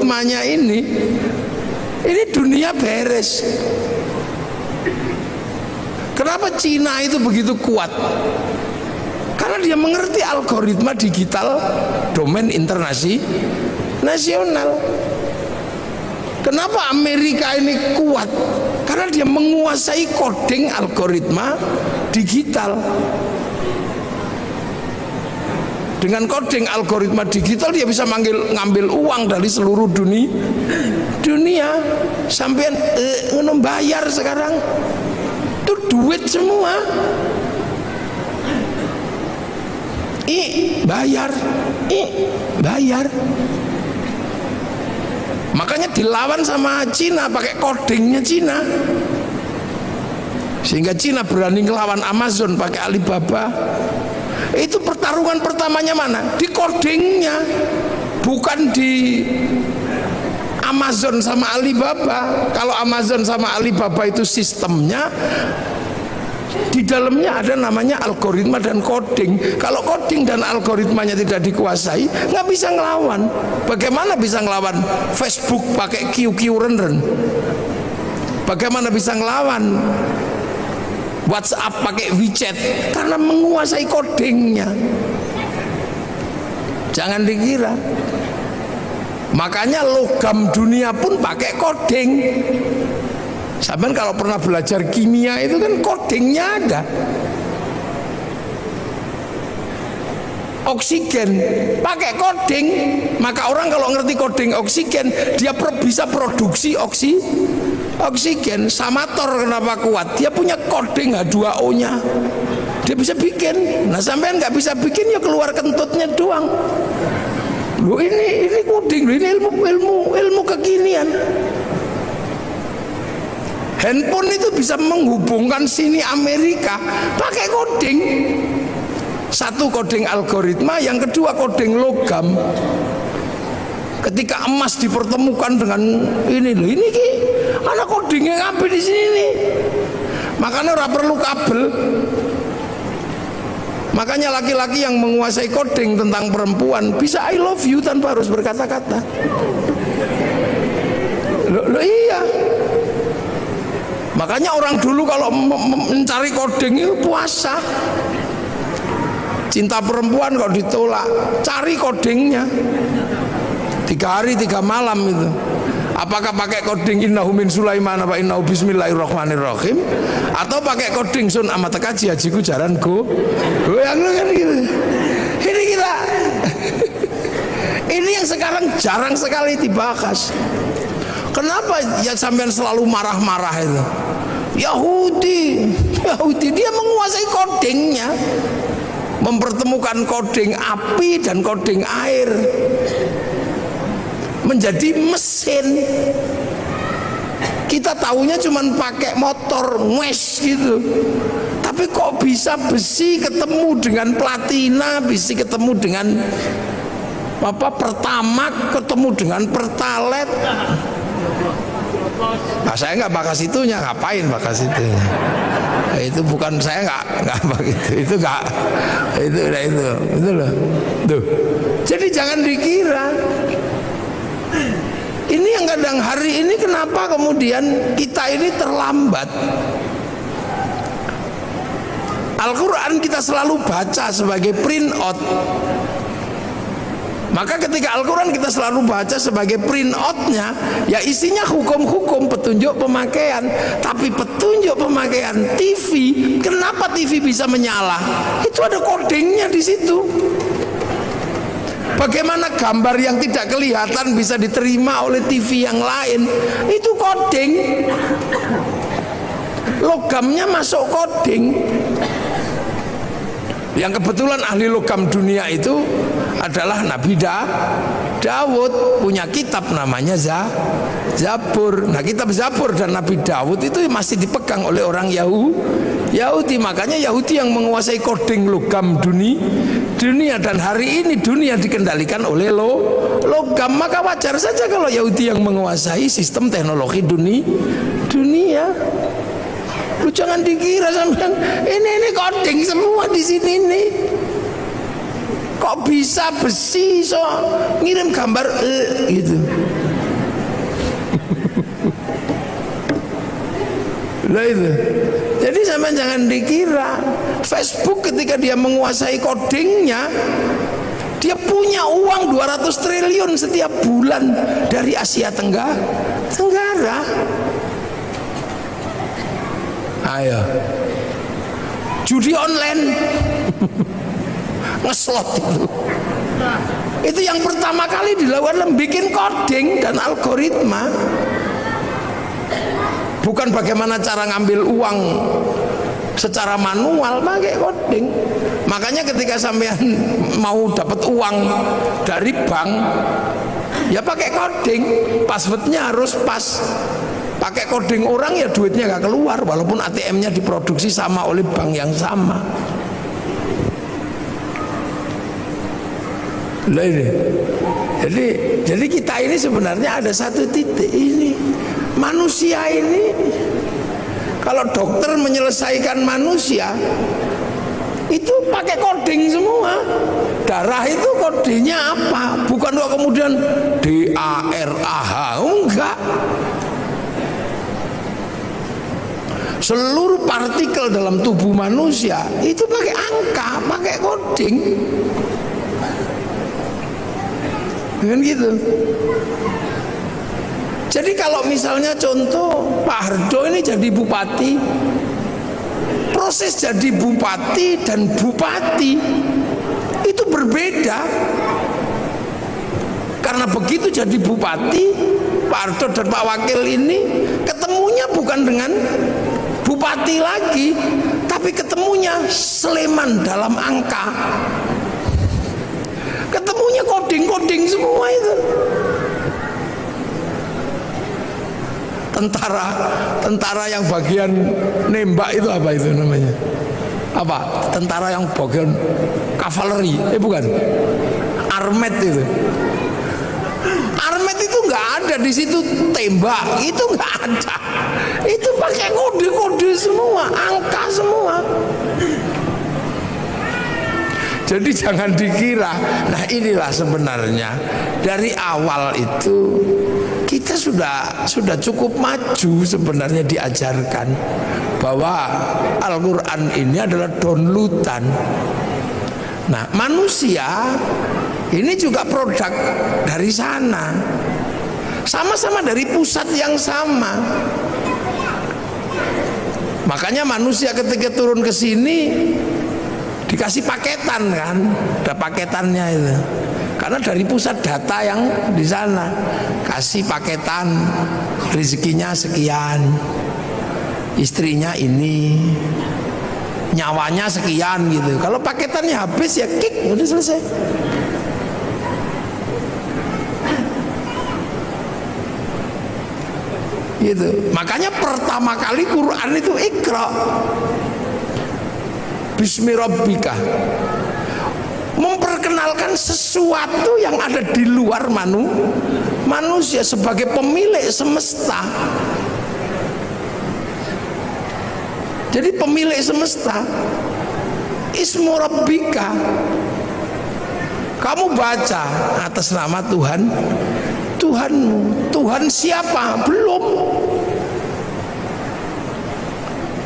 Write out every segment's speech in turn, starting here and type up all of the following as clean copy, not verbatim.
algoritmanya ini dunia beres. Kenapa Cina itu begitu kuat? Karena dia mengerti algoritma digital domain internasional. Kenapa Amerika ini kuat? Karena dia menguasai coding algoritma digital. Dengan coding algoritma digital dia bisa ngambil uang dari seluruh dunia. Sampean bayar sekarang itu duit semua. Bayar. Makanya dilawan sama Cina pakai codingnya Cina, sehingga Cina berani ngelawan Amazon pakai Alibaba. Itu pertarungan pertamanya mana? Di codingnya, bukan di Amazon sama Alibaba. Kalau Amazon sama Alibaba itu sistemnya, di dalamnya ada namanya algoritma dan coding. Kalau coding dan algoritmanya tidak dikuasai, nggak bisa ngelawan. Bagaimana bisa ngelawan Facebook pakai QQ-ren? Bagaimana bisa ngelawan WhatsApp pakai WeChat? Karena menguasai codingnya. Jangan dikira. Makanya logam dunia pun pakai coding. Sampai kalau pernah belajar kimia itu kan codingnya ada. Oksigen pakai coding. Maka orang kalau ngerti coding oksigen, dia bisa produksi oksigen. Samator kenapa kuat? Dia punya coding H2O nya, dia bisa bikin. Nah sampean nggak bisa bikin, ya keluar kentutnya doang. Loh ini coding, ini ilmu kekinian. Handphone itu bisa menghubungkan sini Amerika pakai coding. Satu coding algoritma, yang kedua coding logam. Ketika emas dipertemukan dengan ini anak codingnya ngapain di sini? Makanya ora perlu kabel. Makanya laki-laki yang menguasai coding tentang perempuan bisa I love you tanpa harus berkata-kata. Loh iya. Makanya orang dulu kalau mencari coding itu puasa. Cinta perempuan kalau ditolak, cari codingnya. 3 hari 3 malam itu. Apakah pakai coding innahu min Sulaiman apa innahu bismillahirrahmanirrahim, atau pakai coding sun amat kaji hajiku jaran goyang kan gitu. Ini kita ini yang sekarang jarang sekali dibahas. Kenapa ya sampean selalu marah-marah itu? Yahudi dia menguasai codingnya, mempertemukan coding api dan coding air menjadi mesin. Kita tahunya cuman pakai motor ngwes gitu, tapi kok bisa besi ketemu dengan platina, besi ketemu dengan pertamak, ketemu dengan pertalite. Nah, saya nggak bakas itunya, ngapain bakas itunya? Itu bukan, saya nggak begitu. Itu nggak, itu loh. Tuh. Jadi jangan dikira. Ini yang kadang hari ini kenapa kemudian kita ini terlambat. Al-Quran kita selalu baca sebagai print out. Maka ketika Al-Quran kita selalu baca sebagai print out-nya, ya isinya hukum-hukum, petunjuk pemakaian. Tapi petunjuk pemakaian TV, kenapa TV bisa menyala? Itu ada codingnya di situ. Bagaimana gambar yang tidak kelihatan bisa diterima oleh TV yang lain? Itu coding. Logamnya masuk coding. Yang kebetulan ahli logam dunia itu adalah Nabi Daud, punya kitab namanya Zabur. Nah kitab Zabur dan Nabi Daud itu masih dipegang oleh orang Yahudi. Makanya Yahudi yang menguasai coding logam dunia, dan hari ini dunia dikendalikan oleh logam. Maka wajar saja kalau Yahudi yang menguasai sistem teknologi dunia. Lu jangan dikira sampean ini coding semua di sini nih. Kok bisa besi so ngirim gambar gitu? Lah itu. Jadi sama jangan dikira Facebook ketika dia menguasai codingnya, dia punya uang 200 triliun setiap bulan dari Asia Tenggara. Ayo. Judi online. Ngeslot itu. Itu yang pertama kali dilakukan bikin coding dan algoritma. Bukan bagaimana cara ngambil uang secara manual, pakai coding. Makanya ketika sampean mau dapat uang dari bank, ya pakai coding, passwordnya harus pas. Pakai coding orang ya duitnya gak keluar, walaupun ATM-nya diproduksi sama oleh bank yang sama. Lah ini. Jadi kita ini sebenarnya ada satu titik ini. Manusia ini, kalau dokter menyelesaikan manusia itu pakai coding semua. Darah itu kodenya apa? Bukan kok kemudian DARAH, enggak. Seluruh partikel dalam tubuh manusia itu pakai angka, pakai coding. Kan gitu. Jadi kalau misalnya contoh Pak Hardo ini jadi bupati, proses jadi bupati dan bupati itu berbeda. Karena begitu jadi bupati, Pak Hardo dan Pak Wakil ini ketemunya bukan dengan bupati lagi, tapi ketemunya Sleman dalam angka. Ketemunya coding-coding semua itu. Tentara yang bagian nembak itu apa itu namanya? Apa? Tentara yang bagian kavaleri? Bukan. Armet itu. Armet itu nggak ada di situ tembak, itu nggak ada. Itu pakai kode-kode semua, angka semua. Jadi jangan dikira. Nah inilah sebenarnya dari awal itu kita sudah cukup maju sebenarnya diajarkan bahwa Al-Quran ini adalah downloadan. Nah manusia ini juga produk dari sana, sama-sama dari pusat yang sama. Makanya manusia ketika turun ke sini dikasih paketan kan, ada paketannya itu. Karena dari pusat data yang di sana kasih paketan, rezekinya sekian, istrinya ini, nyawanya sekian gitu. Kalau paketannya habis ya kick, udah selesai. Gitu. Makanya pertama kali Quran itu Iqra. Bismi Rabbika, memperkenalkan sesuatu yang ada di luar manusia sebagai pemilik semesta. Jadi pemilik semesta, Ismu Rabbika, kamu baca atas nama Tuhanmu. Tuhan siapa? Belum.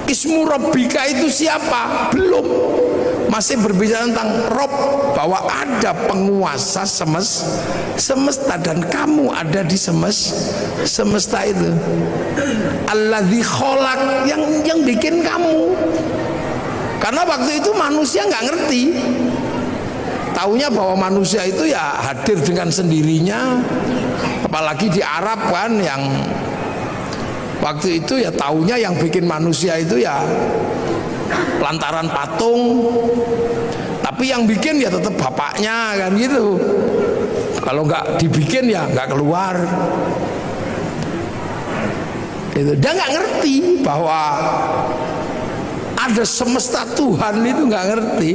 Ismu Rabbika itu siapa? Belum. Masih berbicara tentang Rob, bahwa ada penguasa semesta dan kamu ada di semesta itu. Alladzi kholaq, yang bikin kamu. Karena waktu itu manusia nggak ngerti. Taunya bahwa manusia itu ya hadir dengan sendirinya. Apalagi di Arab kan, yang waktu itu ya taunya yang bikin manusia itu ya lantaran patung, tapi yang bikin ya tetap bapaknya kan gitu. Kalau nggak dibikin ya nggak keluar. Itu dia nggak ngerti bahwa ada semesta Tuhan, itu nggak ngerti.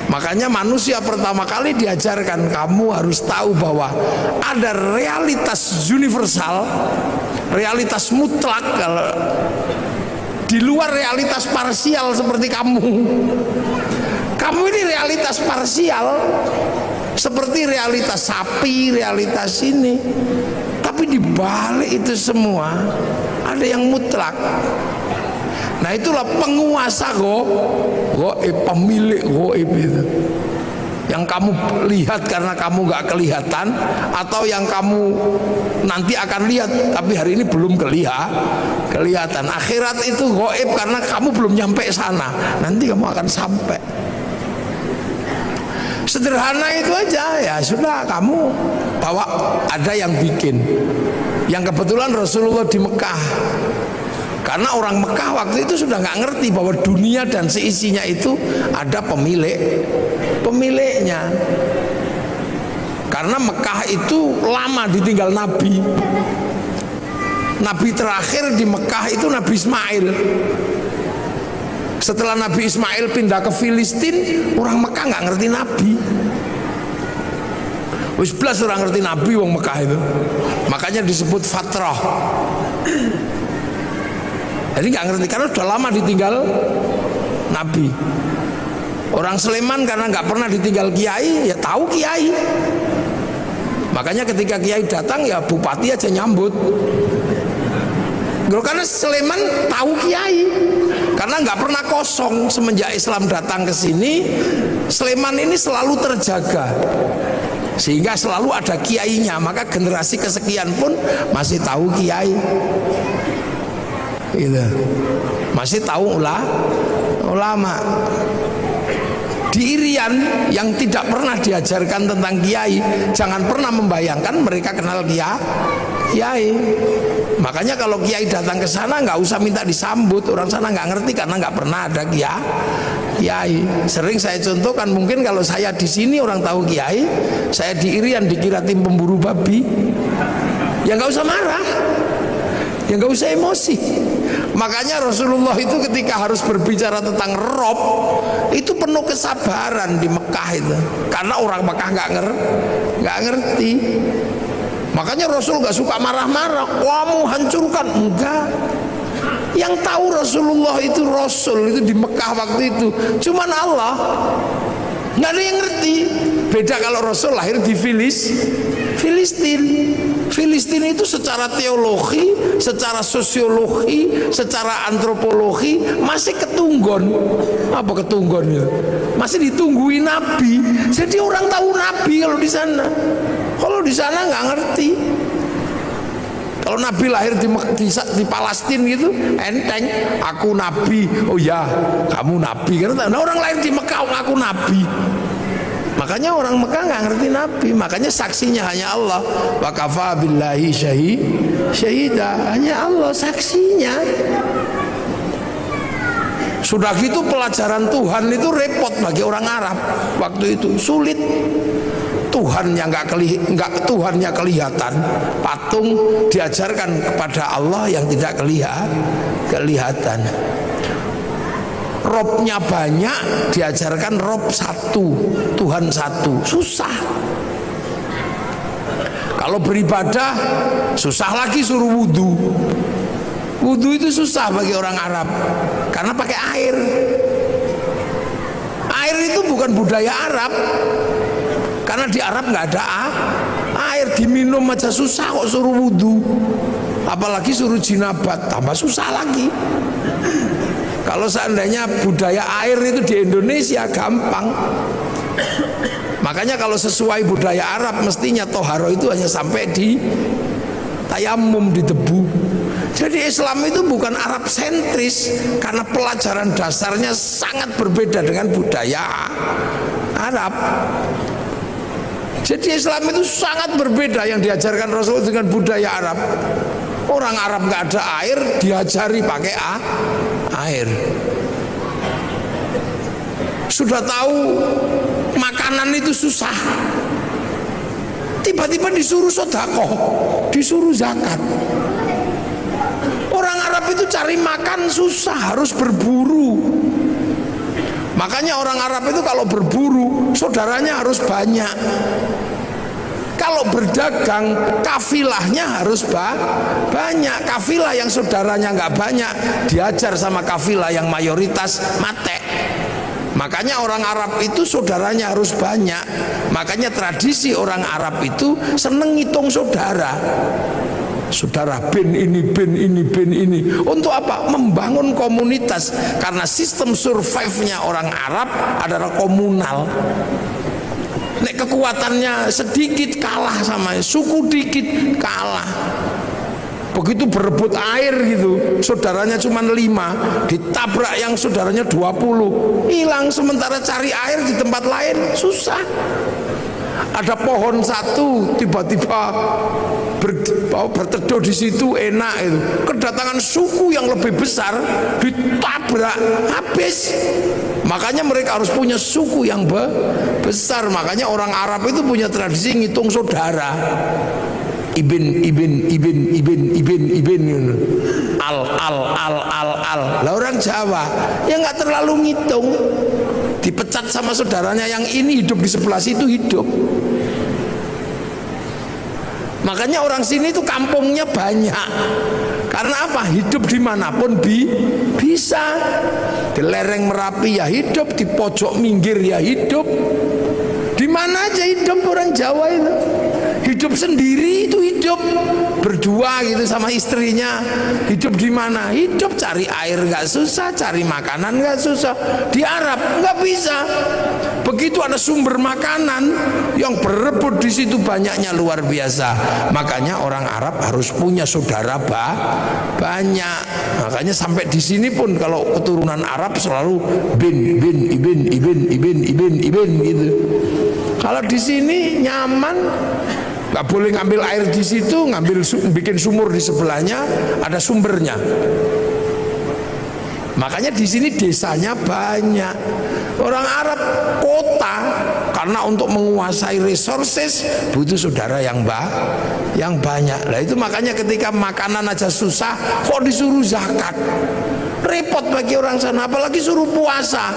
Makanya manusia pertama kali diajarkan, kamu harus tahu bahwa ada realitas universal, realitas mutlak, kalau di luar realitas parsial seperti kamu. Kamu ini realitas parsial seperti realitas sapi, realitas ini. Tapi Tapi di balik itu semua ada yang mutlak. Nah itulah penguasa gaib, pemilik gaib itu. Yang kamu lihat karena kamu gak kelihatan, atau yang kamu nanti akan lihat tapi hari ini belum kelihatan. Akhirat itu gaib karena kamu belum nyampe sana, nanti kamu akan sampai. Sederhana itu aja, ya sudah, kamu bawa, ada yang bikin. Yang kebetulan Rasulullah di Mekah, karena orang Mekah waktu itu sudah nggak ngerti bahwa dunia dan seisinya itu ada pemiliknya. Karena Mekah itu lama ditinggal Nabi. Nabi terakhir di Mekah itu Nabi Ismail. Setelah Nabi Ismail pindah ke Filistin, orang Mekah nggak ngerti Nabi. Wis belas orang ngerti Nabi wong Mekah itu. Makanya disebut fatrah. Jadi nggak ngerti karena sudah lama ditinggal Nabi. Orang Sleman karena nggak pernah ditinggal kiai, ya tahu kiai. Makanya ketika kiai datang ya bupati aja nyambut. Karena Sleman tahu kiai, karena nggak pernah kosong semenjak Islam datang ke sini. Sleman ini selalu terjaga, sehingga selalu ada kiainya. Maka generasi kesekian pun masih tahu kiai. Gitu. Masih tahu ulama. Di Irian yang tidak pernah diajarkan tentang kiai, jangan pernah membayangkan mereka kenal kiai. Makanya kalau kiai datang ke sana nggak usah minta disambut, orang sana nggak ngerti karena nggak pernah ada kiai. Sering saya contohkan, mungkin kalau saya di sini orang tahu kiai, saya di Irian dikira tim pemburu babi, ya nggak usah marah, ya nggak usah emosi. Makanya Rasulullah itu ketika harus berbicara tentang Rob itu penuh kesabaran di Mekah itu, karena orang Mekah nggak ngerti. Makanya Rasul nggak suka marah-marah, kamu hancurkan, enggak. Yang tahu Rasulullah itu Rasul itu di Mekah waktu itu cuman Allah, nggak ada yang ngerti. Beda kalau Rasul lahir di Filistin. Filistin itu secara teologi, secara sosiologi, secara antropologi masih ketunggon. Apa ketunggon ya? Masih ditungguin Nabi. Jadi orang tahu Nabi kalau di sana. Kalau di sana nggak ngerti. Kalau Nabi lahir di Palestina gitu, enteng, aku Nabi. Oh ya, kamu Nabi. Karena orang lahir di Mekah ngaku Nabi. Makanya orang Mekah nggak ngerti Nabi. Makanya saksinya hanya Allah. Wa kafa billahi syahida. Hanya Allah saksinya. Sudah gitu pelajaran Tuhan itu repot bagi orang Arab waktu itu, sulit. Tuhannya Tuhannya kelihatan, patung diajarkan kepada Allah yang tidak kelihatan. Robnya banyak, diajarkan Rob satu, Tuhan satu, susah. Kalau beribadah susah lagi, suruh wudhu. Wudhu itu susah bagi orang Arab karena pakai air. Air itu bukan budaya Arab, karena di Arab nggak ada air, diminum aja susah kok suruh wudhu, apalagi suruh jinabat, tambah susah lagi. Kalau seandainya budaya air itu di Indonesia gampang. Makanya kalau sesuai budaya Arab mestinya toharo itu hanya sampai di tayamum, di debu. Jadi Islam itu bukan Arab sentris, karena pelajaran dasarnya sangat berbeda dengan budaya Arab. Jadi Islam itu sangat berbeda yang diajarkan Rasul dengan budaya Arab. Orang Arab nggak ada air, diajari pakai air. Sudah tahu makanan itu susah, tiba-tiba disuruh sedekah, disuruh zakat. Orang Arab itu cari makan susah, harus berburu. Makanya orang Arab itu kalau berburu, saudaranya harus banyak. Kalau berdagang, kafilahnya harus banyak. Kafilah yang saudaranya nggak banyak, diajar sama kafilah yang mayoritas mate. Makanya orang Arab itu saudaranya harus banyak. Makanya tradisi orang Arab itu seneng ngitung saudara. Saudara bin ini, bin ini, bin ini. Untuk apa? Membangun komunitas. Karena sistem survive-nya orang Arab adalah komunal. Nek kekuatannya sedikit kalah sama suku, dikit kalah. Begitu berebut air gitu, saudaranya cuma 5, ditabrak yang saudaranya 20, hilang. Sementara cari air di tempat lain susah. Ada pohon satu tiba-tiba berteduh di situ enak itu. Kedatangan suku yang lebih besar ditabrak habis. Makanya mereka harus punya suku yang besar. Makanya orang Arab itu punya tradisi ngitung saudara. Ibin al. Lah orang Jawa ya nggak terlalu ngitung. Dipecat sama saudaranya yang ini hidup di sebelah situ hidup. Makanya orang sini itu kampungnya banyak. Karena apa? Hidup dimanapun bisa. Di lereng Merapi ya hidup, di pojok minggir ya hidup. Di mana aja hidup orang Jawa itu. Hidup sendiri itu hidup, berdua gitu sama istrinya. Hidup di mana? Hidup cari air nggak susah, cari makanan nggak susah. Di Arab nggak bisa. Begitu ada sumber makanan yang berebut di situ banyaknya luar biasa. Makanya orang Arab harus punya saudara banyak. Makanya sampai di sini pun kalau keturunan Arab selalu ibin gitu. Kalau di sini nyaman. Gak boleh ngambil air di situ, bikin sumur di sebelahnya, ada sumbernya. Makanya di sini desanya banyak. Orang Arab kota karena untuk menguasai resources butuh saudara yang banyak. Nah itu makanya ketika makanan aja susah, kok disuruh zakat? Repot bagi orang sana, apalagi suruh puasa.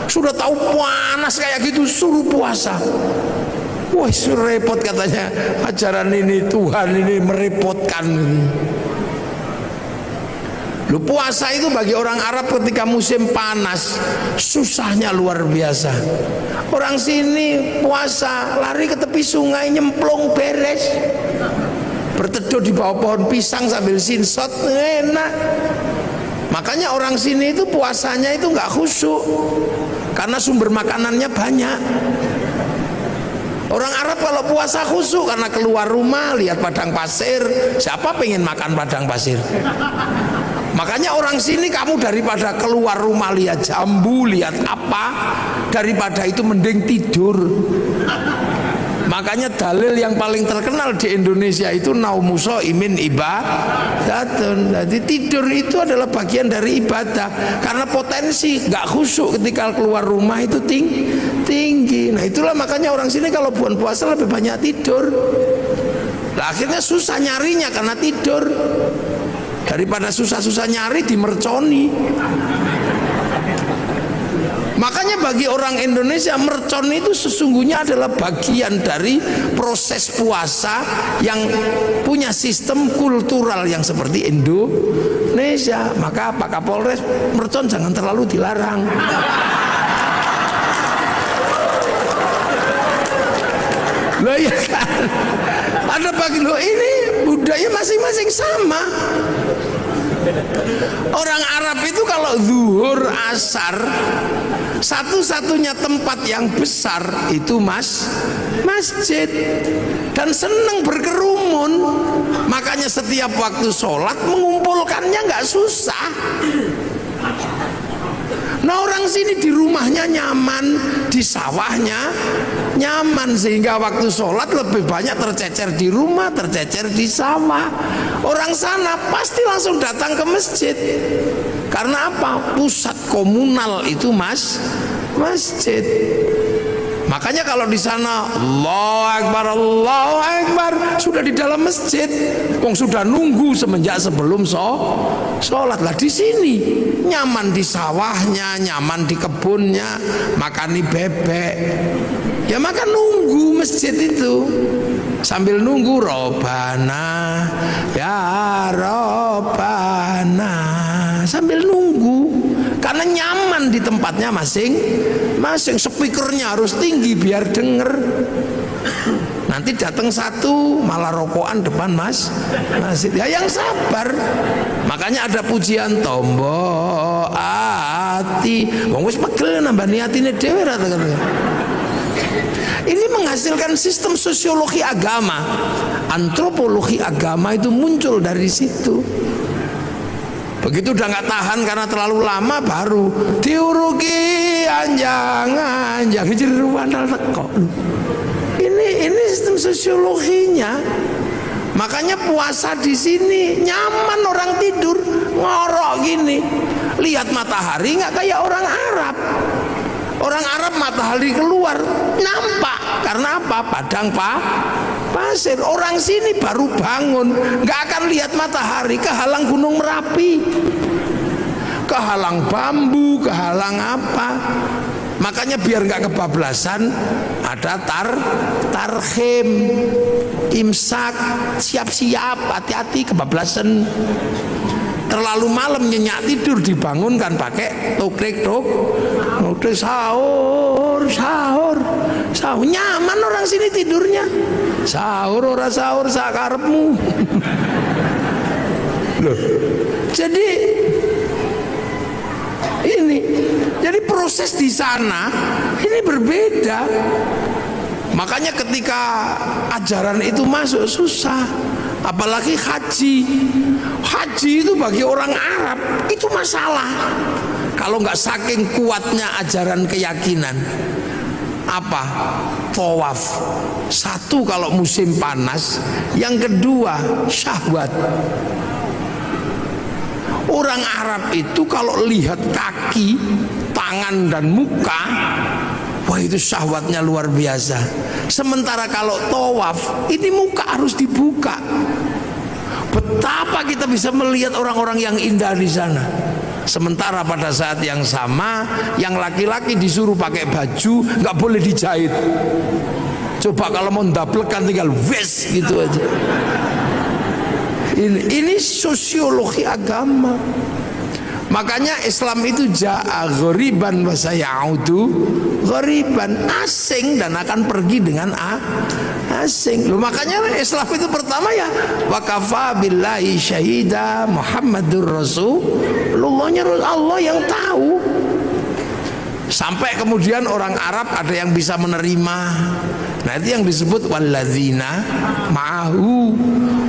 Sudah tahu panas kayak gitu, suruh puasa. Wah, repot katanya ajaran ini, Tuhan ini merepotkan. Lu puasa itu bagi orang Arab ketika musim panas susahnya luar biasa. Orang sini puasa lari ke tepi sungai nyemplung beres, berteduh di bawah pohon pisang sambil sinsot enak. Makanya orang sini itu puasanya itu nggak khusyuk karena sumber makanannya banyak. Orang Arab kalau puasa khusyuk karena keluar rumah lihat padang pasir. Siapa pengen makan padang pasir? Makanya orang sini kamu daripada keluar rumah lihat jambu, lihat apa, daripada itu mending tidur. Makanya dalil yang paling terkenal di Indonesia itu naumuso imin ibadatun. Jadi tidur itu adalah bagian dari ibadah. Karena potensi nggak khusyuk ketika keluar rumah itu tinggi. Nah itulah makanya orang sini kalau bulan puasa lebih banyak tidur. Nah, akhirnya susah nyarinya karena tidur. Daripada susah-susah nyari dimerconi. Makanya bagi orang Indonesia mercon itu sesungguhnya adalah bagian dari proses puasa yang punya sistem kultural yang seperti Indonesia. Maka Pak Kapolres, mercon jangan terlalu dilarang. Loh ya kan, ada bagi lo ini budaya masing-masing sama. Orang Arab itu kalau zuhur asar satu-satunya tempat yang besar itu masjid dan senang berkerumun. Makanya setiap waktu sholat mengumpulkannya nggak susah. Nah orang sini di rumahnya nyaman, di sawahnya nyaman, sehingga waktu sholat lebih banyak tercecer di rumah, tercecer di sawah. Orang sana pasti langsung datang ke masjid. Karena apa? Pusat komunal itu masjid. Makanya kalau di sana Allahu Akbar sudah di dalam masjid, wong sudah nunggu semenjak sebelum sholat. Lah di sini nyaman di sawahnya, nyaman di kebunnya, makani bebek. Ya makan nunggu masjid itu. Sambil nunggu Robana ya Robana, sambil nunggu. Kan karena nyaman di tempatnya masing-masing. Speakernya harus tinggi biar denger. Nanti datang satu malah rokokan depan masjid. Ya yang sabar. Makanya ada pujian tombo ati. Wong wis pegel nambah niatine dhewe ra katanya. Ini menghasilkan sistem sosiologi agama. Antropologi agama itu muncul dari situ. Begitu udah nggak tahan karena terlalu lama, baru diuruki anjang-anjang jeruan teko. Ini sistem sosiologinya. Makanya puasa di sini nyaman, orang tidur ngorok gini, lihat matahari nggak kayak orang Arab. Orang Arab matahari keluar nampak, karena apa? Padang pasir. Orang sini baru bangun nggak akan lihat matahari, kehalang Gunung Merapi, kehalang bambu, kehalang apa. Makanya biar nggak kebablasan ada tarhim, imsak, siap-siap, hati-hati kebablasan. Terlalu malam nyenyak tidur dibangunkan pakai tokrek sahur, nyaman orang sini tidurnya. Sahur ora sahur sakarepmu. Loh. Jadi proses di sana ini berbeda. Makanya ketika ajaran itu masuk susah, apalagi haji itu bagi orang Arab itu masalah. Kalau nggak saking kuatnya ajaran keyakinan, apa? Tawaf. Satu kalau musim panas, yang kedua syahwat. Orang Arab itu kalau lihat kaki, tangan dan muka, wah itu syahwatnya luar biasa. Sementara kalau tawaf, ini muka harus dibuka. Betapa kita bisa melihat orang-orang yang indah di sana. Sementara pada saat yang sama, yang laki-laki disuruh pakai baju, nggak boleh dijahit. Coba kalau mau ndablekan tinggal wes gitu aja. Ini sosiologi agama. Makanya Islam itu ja'a ghoriban wa sayaudu ghoriban, asing dan akan pergi dengan asing. Loh, makanya Islam itu pertama ya wa kafa billahi syahida Muhammadur Rasulullahnya Allah yang tahu. Sampai kemudian orang Arab ada yang bisa menerima. Nah itu yang disebut walladzina ma'ahu,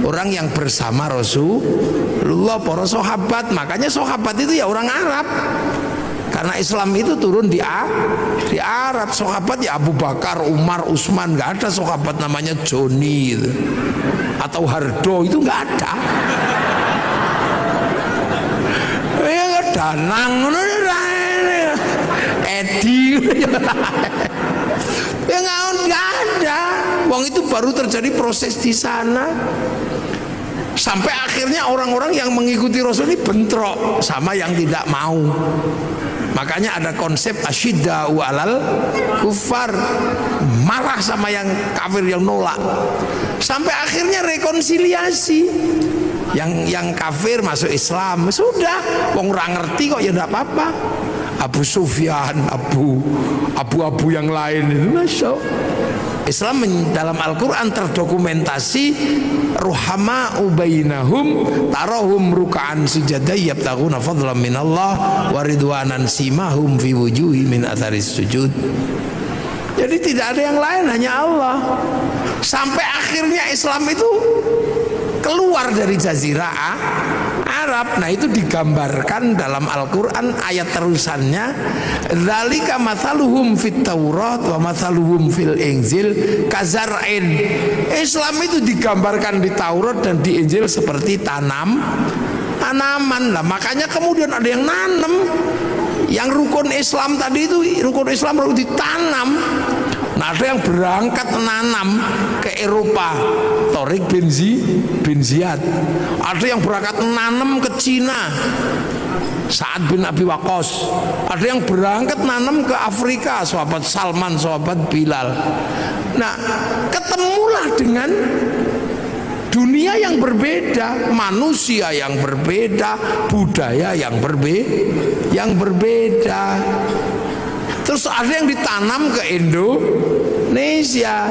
orang yang bersama Rasulullah, para sahabat. Makanya sahabat itu ya orang Arab, karena Islam itu turun di Arab. Sahabat ya Abu Bakar, Umar, Utsman. Nggak ada sahabat namanya Joni gitu, atau Hardo, itu nggak ada. Ya nggak Danang, Edi, ya nggak ada. Wong itu baru terjadi proses di sana. Sampai akhirnya orang-orang yang mengikuti Rasul ini bentrok sama yang tidak mau. Makanya ada konsep asyidda'u 'alal kufar, marah sama yang kafir yang nolak. Sampai akhirnya rekonsiliasi. Yang kafir masuk Islam, sudah, wong ora ngerti kok ya enggak apa-apa. Abu Sufyan, abu yang lain itu masuk Islam. Dalam Al-Quran terdokumentasi ruhama ubainahum tarahum ruka'an sujada yabtaghuna fadlan minallah wa ridwanan simahum fi wujuhi min atharis sujud. Jadi tidak ada yang lain, hanya Allah. Sampai akhirnya Islam itu keluar dari jazirah Arab. Nah itu digambarkan dalam Al-Quran ayat terusannya, dzalika mathaluhum fit Taurat wa mathaluhum fil Injil kazar'in. Islam itu digambarkan di Taurat dan di Injil seperti tanaman. Lah makanya kemudian ada yang nanam. Yang rukun Islam tadi itu, rukun Islam harus ditanam. Nah ada yang berangkat menanam ke Eropa, Torik bin Ziyad. Ada yang berangkat menanam ke Cina, Sa'ad bin Abi Waqqas. Ada yang berangkat menanam ke Afrika, sahabat Salman, sahabat Bilal. Nah ketemulah dengan dunia yang berbeda, manusia yang berbeda, budaya yang berbeda. Terus ada yang ditanam ke Indonesia.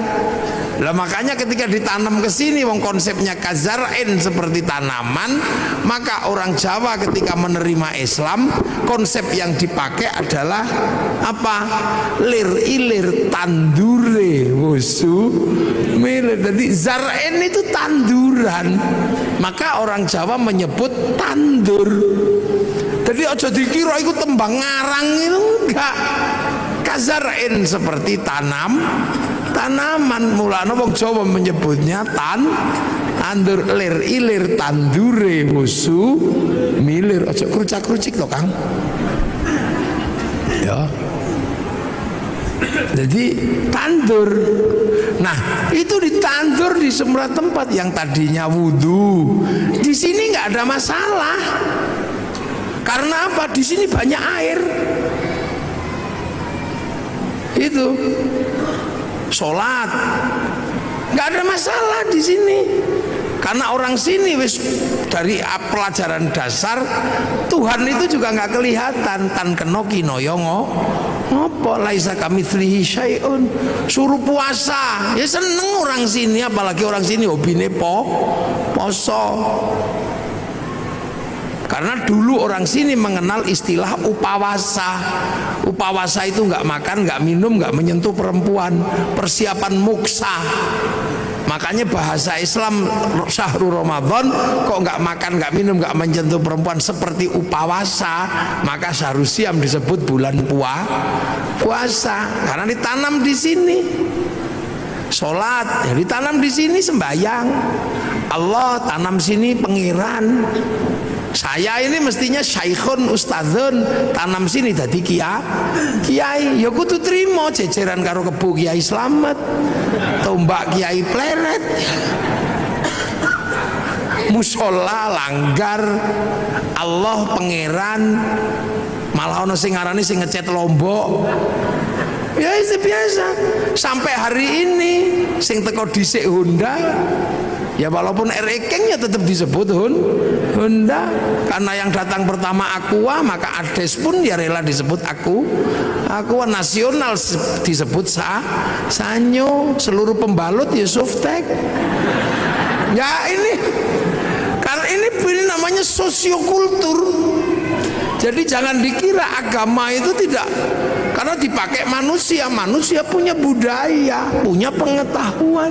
Lah makanya ketika ditanam ke sini wong konsepnya kazar'in seperti tanaman, maka orang Jawa ketika menerima Islam konsep yang dipakai adalah apa? Lir ilir tandure wusu milir. Jadi zar'in itu tanduran. Maka orang Jawa menyebut tandur. Jadi aja dikira itu tembang ngarang itu enggak. Kazar'in seperti tanaman, mulane wong Jawa menyebutnya tandur. Lir ilir tandure wusu milir. Aja krucak-krucik to, Kang. Ya. Jadi tandur. Nah, itu ditandur di semua tempat. Yang tadinya wudhu di sini nggak ada masalah. Karena apa? Di sini banyak air. Itu sholat nggak ada masalah di sini, karena orang sini wis dari pelajaran dasar Tuhan itu juga nggak kelihatan. Tan keno kinoyongo apa laisa kamitslihi syai'un. Suruh puasa ya seneng orang sini, apalagi orang sini hobine poso. Karena dulu orang sini mengenal istilah upawasa. Upawasa itu nggak makan, nggak minum, nggak menyentuh perempuan. Persiapan muksa. Makanya bahasa Islam syahrul Ramadan kok nggak makan, nggak minum, nggak menyentuh perempuan seperti upawasa. Maka syahrul siam disebut bulan puasa. Karena ditanam di sini. Sholat ya ditanam di sini, sembahyang. Allah tanam sini pengiran. Saya ini mestinya syaikhun ustadzun, tanam sini dadi kiai. Ya kudu trimo jejeran karo Kebo Kiai Slamet, tombak Kiai Pleret, musola langgar, Allah pangeran, malah ono sing ngarani sing ngecat Lombok. Ya itu biasa. Sampai hari ini sing teko dhisik Honda, ya walaupun R-King ya tetap disebut Honda. Karena yang datang pertama Aqua, maka Ades pun ya rela disebut Aqua. Nasional disebut Sanyo. Seluruh pembalut ya Softtek. Ya ini karena ini namanya sosiokultur. Jadi jangan dikira agama itu tidak, karena dipakai manusia. Manusia punya budaya, punya pengetahuan.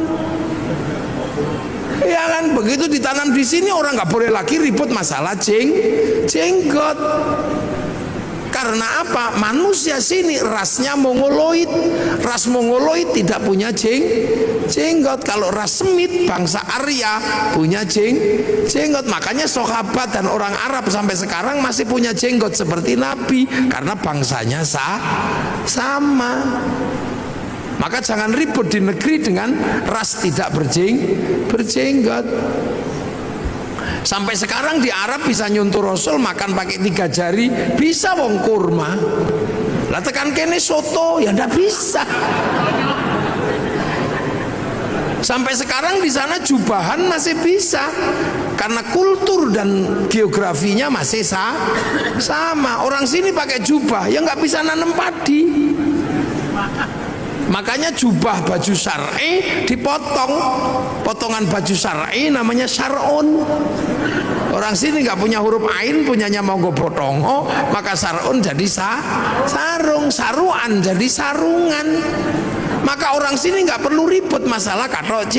Ya kan, begitu ditanam di sini orang nggak boleh lagi ribut masalah jenggot. Karena apa? Manusia sini rasnya Mongoloid. Ras Mongoloid tidak punya jenggot. Kalau ras Semit, bangsa Arya punya jenggot. Makanya sahabat dan orang Arab sampai sekarang masih punya jenggot seperti Nabi, karena bangsanya sama. Maka jangan ribut di negeri dengan ras tidak berjenggot. Sampai sekarang di Arab bisa nyuntuh Rasul makan pakai 3 jari, bisa wong kurma. Lah tekan kene soto ya ndak bisa. Sampai sekarang di sana jubahan masih bisa, karena kultur dan geografinya masih sama. Orang sini pakai jubah ya nggak bisa nanam padi. Makanya jubah baju syar'i dipotong. Potongan baju syar'i namanya syar'un. Orang sini nggak punya huruf ain, punyanya monggo potongo, maka syar'un jadi sarung, saruan jadi sarungan. Maka orang sini nggak perlu ribut masalah katok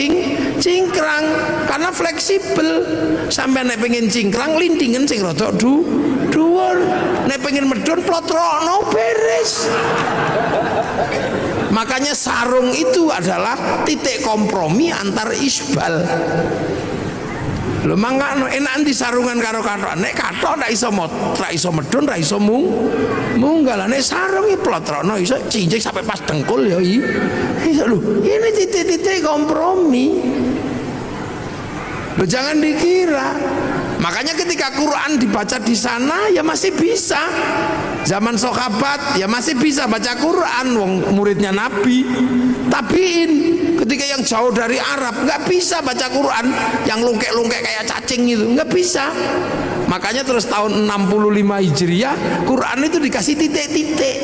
cingkrang, karena fleksibel. Sampai nek pengen cingkrang lintingan sing rada dhuwur, nek pengen medun plotrono beres. Makanya sarung itu adalah titik kompromi antar isbal. Lho mangga enak di sarungan karo kathok. Nek kathok ra iso medun, ra iso munggah. Nek sarung iki plotrono iso cincik sampai pas dengkul ya iso. Lho, ini titik-titik kompromi. Lho jangan dikira. Makanya ketika Quran dibaca di sana ya masih bisa. Zaman sahabat ya masih bisa baca Quran, wong muridnya Nabi. Tabiin Ketika yang jauh dari Arab nggak bisa baca Quran, yang lungkek-lungkek kayak cacing itu nggak bisa. Makanya terus tahun 65 Hijriah Quran itu dikasih titik-titik.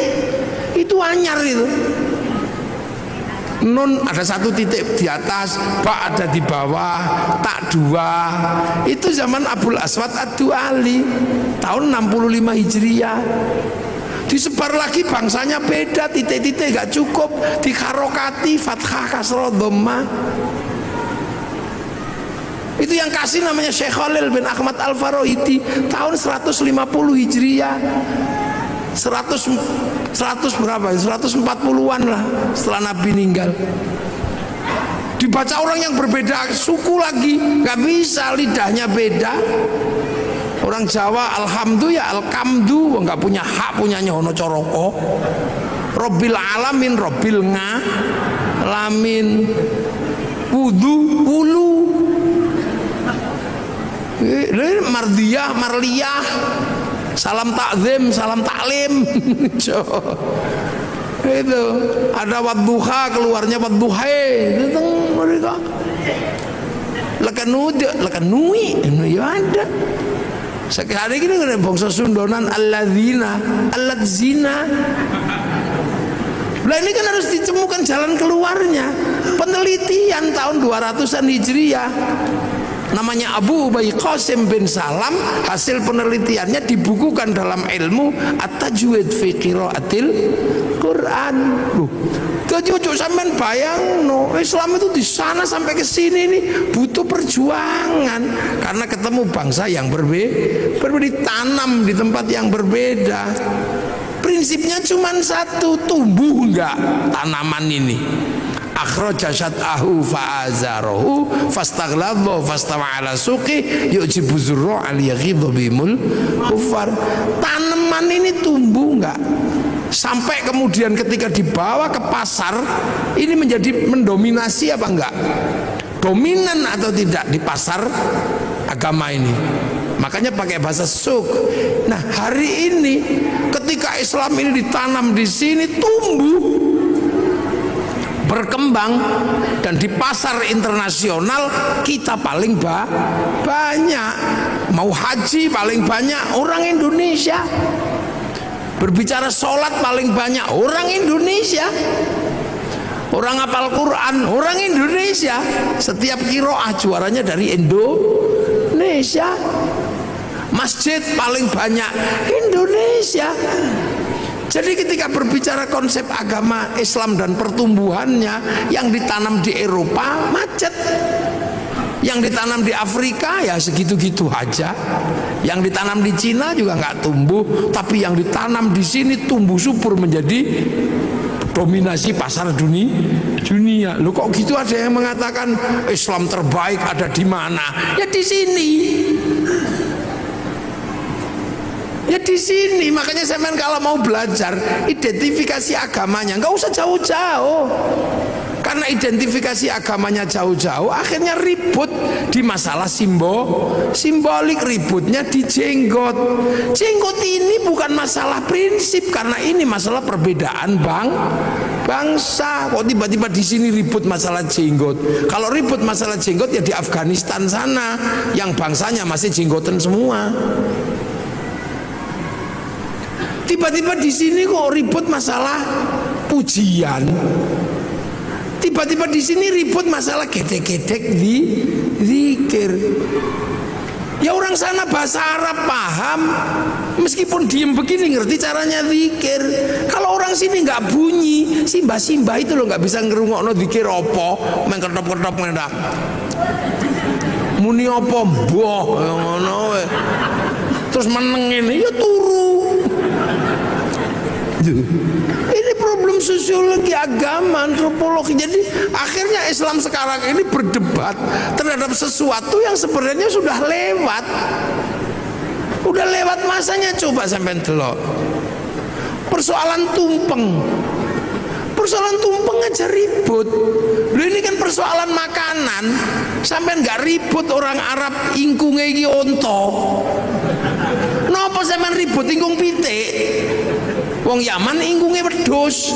Itu anyar itu. Nun ada satu titik di atas, ba ada di bawah, tak dua. Itu zaman Abul Aswad Ad-Duali tahun 65 Hijriah. Disebar lagi bangsanya beda, titik-titik gak cukup, dikarokati fathah kasroh dhamma. Itu yang kasih namanya Syekh Khalil bin Ahmad Al-Farahidi tahun 150 Hijriah. 100 berapa? 140-an lah setelah Nabi meninggal. Dibaca orang yang berbeda suku lagi, nggak bisa, lidahnya beda. Orang Jawa alhamdulillah ya alkamdu, nggak punya hak, punyanya Hono Coroko. Robbil alamin, robbil ngalamin, wudu, wulu, mardiyah, marliyah, salam takzim, salam taklim. Itu ada wadduha, keluarnya wadduhai. Itu mereka lekanui ya ada. Sekali ini kan bangsa Sundonan alladzina, alladzina. Nah ini kan harus ditemukan jalan keluarnya. Penelitian tahun 200-an Hijriah namanya Abu Ubay Qasim bin Salam, hasil penelitiannya dibukukan dalam ilmu At-Tajwid fi Qiraatil Quran. Loh, jadi ojo sampean bayang no, Islam itu di sana sampai ke sini nih butuh perjuangan karena ketemu bangsa yang berbeda, ditanam di tempat yang berbeda. Prinsipnya cuma satu, tumbuh enggak tanaman ini? Akhraja syat'ahu fa'azarahu fastaghladha fastawa ala suqi yujibu zurra al yaghidhu bimul kufar. Tanaman ini tumbuh enggak? Sampai kemudian ketika dibawa ke pasar ini menjadi mendominasi apa enggak? Dominan atau tidak di pasar agama ini? Makanya pakai bahasa suk. Nah, hari ini ketika Islam ini ditanam di sini, tumbuh, berkembang, dan di pasar internasional kita paling banyak. Mau haji paling banyak orang Indonesia. Berbicara sholat paling banyak orang Indonesia. Orang hafal Quran orang Indonesia. Setiap qiraah juaranya dari Indonesia. Masjid paling banyak Indonesia. Jadi ketika berbicara konsep agama Islam dan pertumbuhannya, yang ditanam di Eropa macet, yang ditanam di Afrika ya segitu-gitu aja, yang ditanam di Cina juga nggak tumbuh, tapi yang ditanam di sini tumbuh subur menjadi dominasi pasar dunia. Loh kok gitu, ada yang mengatakan Islam terbaik ada di mana? Ya di sini. Ya di sini. Makanya saya kalau mau belajar identifikasi agamanya nggak usah jauh-jauh. Karena identifikasi agamanya jauh-jauh akhirnya ribut di masalah simbolik, ributnya di jenggot. Jenggot ini bukan masalah prinsip karena ini masalah perbedaan bangsa. Kok tiba-tiba di sini ribut masalah jenggot? Kalau ribut masalah jenggot ya di Afghanistan sana yang bangsanya masih jenggotan semua. Tiba-tiba di sini kok ribut masalah pujian. Tiba-tiba di sini ribut masalah gedek-gedek di zikir. Ya orang sana bahasa Arab paham, meskipun diem begini ngerti caranya zikir. Kalau orang sini nggak bunyi, simbah-simbah itu loh nggak bisa ngerungokno zikir opo, main ketop-ketop ngendak. Muni opo boh, ngono. Terus meneng ini ya turu. Ini problem sosiologi agama, antropologi. Jadi akhirnya Islam sekarang ini berdebat terhadap sesuatu yang sebenarnya sudah lewat. Udah lewat masanya. Coba sampai delok persoalan tumpeng. Persoalan tumpeng aja ribut. Loh ini kan persoalan makanan. Sampai nggak ribut orang Arab ingkunge iki onto. Napa sampean ribut ingkung pitik? Wong Yaman ingkunge wedhus.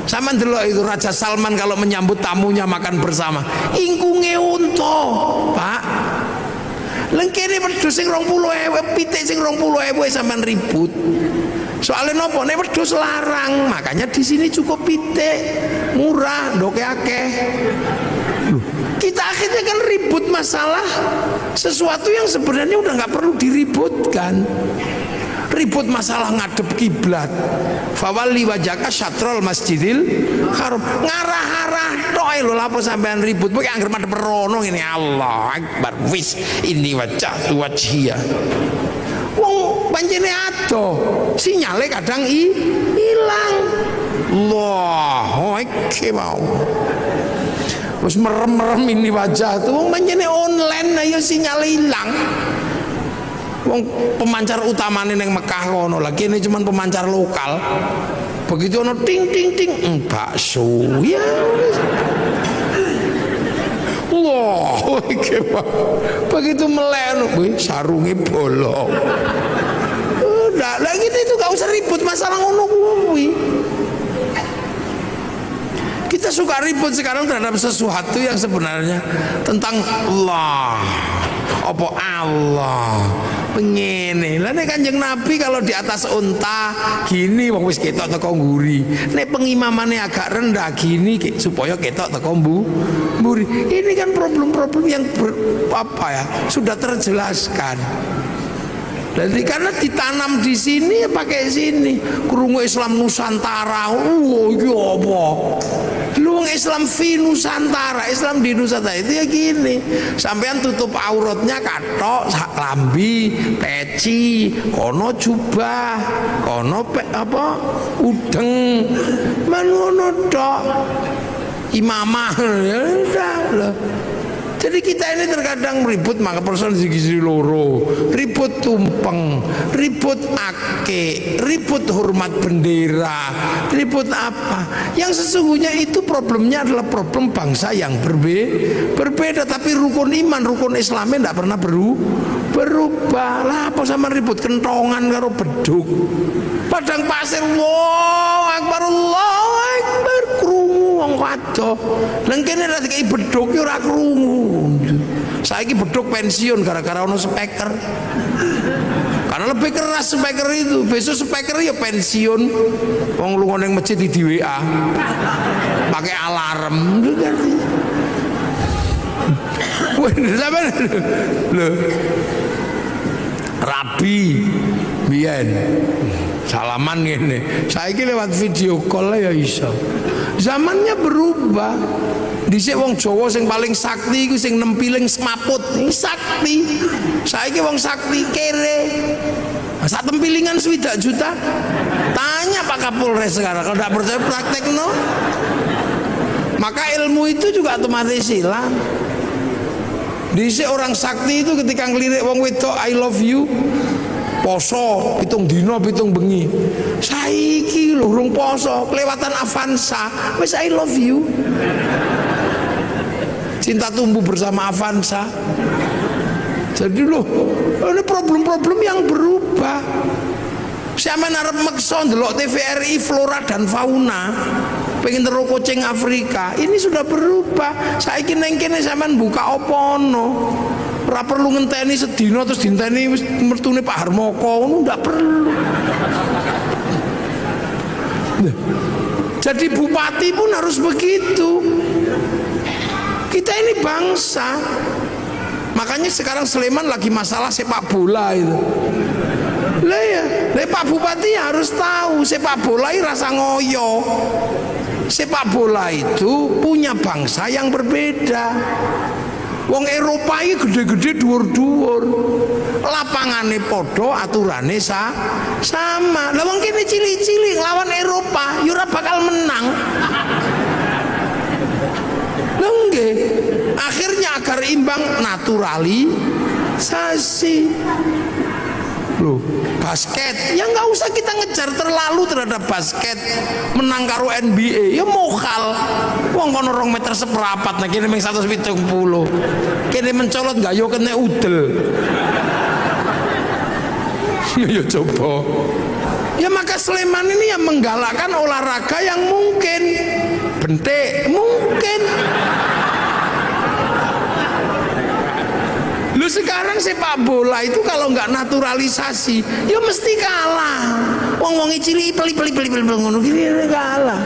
Sama ndelok itu Raja Salman kalau menyambut tamunya makan bersama, ingkunge unta, Pak. Lengkene wedhus sing 20.000, pitik sing 20.000 sampean ribut. Soalnya nopo nek wedhus larang, makanya di sini cukup pitik, murah, ndoke akeh. Kita akhirnya kan ribut masalah sesuatu yang sebenarnya udah nggak perlu diributkan. Ribut masalah ngadep kiblat, fawalli wajhaka syatrul masjidil haram, ngarah-arah tok lho lapo sampean ribut pokoke anggere madhep rono ngene, Allah akbar, wis ini wajhatu wajhiya. Wong pancene ado, sinyale kadang ilang. Allahu akbar mau. Wis merem-merem ini wajah tuh wong pancene online ayo sinyale ilang. Wong pemancar utamane neng Mekah kono lagi ini cuman pemancar lokal. Begitu ono ting ting ting bakso ya. Wah, begitu melek sarunge bolong. Udah lagi itu gak usah ribut masalah ngono kuwi. Kita suka ribut sekarang terhadap sesuatu yang sebenarnya tentang Allah. Apa Allah pengene lah nek Kanjeng Nabi kalau di atas unta gini wong wis ketok teko nguri, nek pengimamane agak rendah gini supaya ketok teko mburi. Ini kan problem-problem yang sudah terjelaskan. Jadi karena ditanam di sini ya pakai sini. Krungu Islam Nusantara. Iki apa? Lu Islam fi Nusantara, Islam di Nusantara itu ya gini. Sampean tutup auratnya katok, lambi, peci, kono jubah, kono udeng. Manono tok. Imamah ya udah loh. Jadi kita ini terkadang ribut maka person siji loro, ribut tumpeng, ribut ake, ribut hormat bendera, ribut apa? Yang sesungguhnya itu problemnya adalah problem bangsa yang berbeda, tapi rukun iman, rukun Islamnya tidak pernah berubah. Lah apa sama ribut kentongan karo beduk, padang pasir, Allahu Akbar, Allahu Akbar, krungu wong kadoh. Lengkene ra dikai beduk ya ora krungu. Saiki beduk pensiun gara-gara ono speaker. Karena lebih keras speaker itu. Besok speaker ya pensiun. Wong lunga ning masjid di WA. Pakai alarm. Sampeyan lho. Rabi biyen salaman ngene. Saiki lewat video call ya iso. Zamannya berubah. Dhisik wong Jawa sing paling sakti iku sing nempiling semaput. Iki sakti. Saiki wong sakti kere. Sak tempilingan 7 juta. Tanya Pak Kapolres sekarang kalau tidak percaya praktek no. Maka ilmu itu juga otomatis hilang. Dhisik orang sakti itu ketika ngelirik wong wedok I love you poso pitung dino pitung bengi. Saiki lho urung poso kelewatan Avanza wis I love you. Cinta tumbuh bersama Avanza. Jadi loh ini problem-problem yang berubah. Sampeyan arep meksa ndelok TVRI flora dan fauna, pengen terus kucing Afrika, ini sudah berubah. Saiki neng kene sampean buka apa ono. Ora perlu ngenteni sedina terus dinteni wis mertune Pak Harmoko, ngono ndak perlu. Jadi bupati pun harus begitu. Kita ini bangsa. Makanya sekarang Sleman lagi masalah sepak bola itu. Lah ya, Pak Bupati harus tahu sepak bola ini rasa ngoyo. Sepak bola itu punya bangsa yang berbeda. Wong Eropa ini gede-gede dhuwur-dhuwur. Lapangane podo, aturane sama. Lah wong kene cilik-cilik lawan Eropa, yo ora bakal menang. Nggih. Akhirnya agar imbang naturalisasi. Loh, basket ya nggak usah kita ngejar terlalu terhadap basket. Menang karo NBA ya mokal. Wong kono 2 meter seprapat nah kene mung 170. Kene mencolot nggak yo kena udel. Ya coba. Ya maka Sleman ini yang menggalakkan olahraga yang mungkin. Bentek mungkin. Lu sekarang sepak bola itu kalau nggak naturalisasi, ya mesti kalah. Wong-wong cilik peli ngono gini kalah.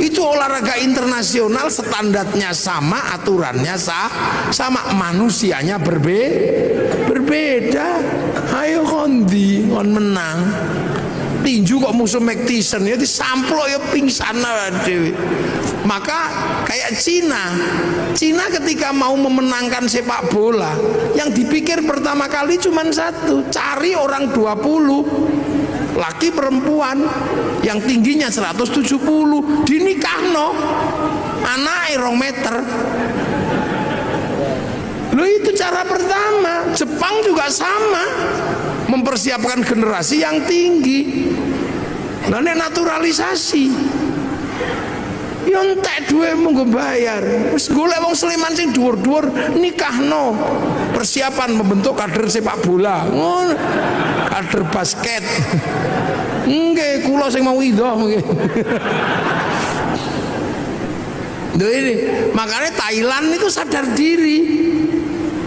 Itu olahraga internasional, standarnya sama, aturannya sama, manusianya berbeda. Ayo kondi kon menang. Tinju kok musuh Mike Tyson ya disamplok ya pingsan dewe. Maka kayak Cina ketika mau memenangkan sepak bola, yang dipikir pertama kali cuma satu, cari orang 20 laki perempuan yang tingginya 170 dinikahno anak 2 meter. Loh itu cara pertama. Jepang juga sama, mempersiapkan generasi yang tinggi. Nah ini naturalisasi. Yontek duwe monggo bayar. Wis golek wong Sleman sing dhuwur-dhuwur nikahno. Persiapan membentuk kader sepak bola. Ngono. Kader basket. Nggih, kula sing mau idoh nggih. Loh ini, makanya Thailand itu sadar diri.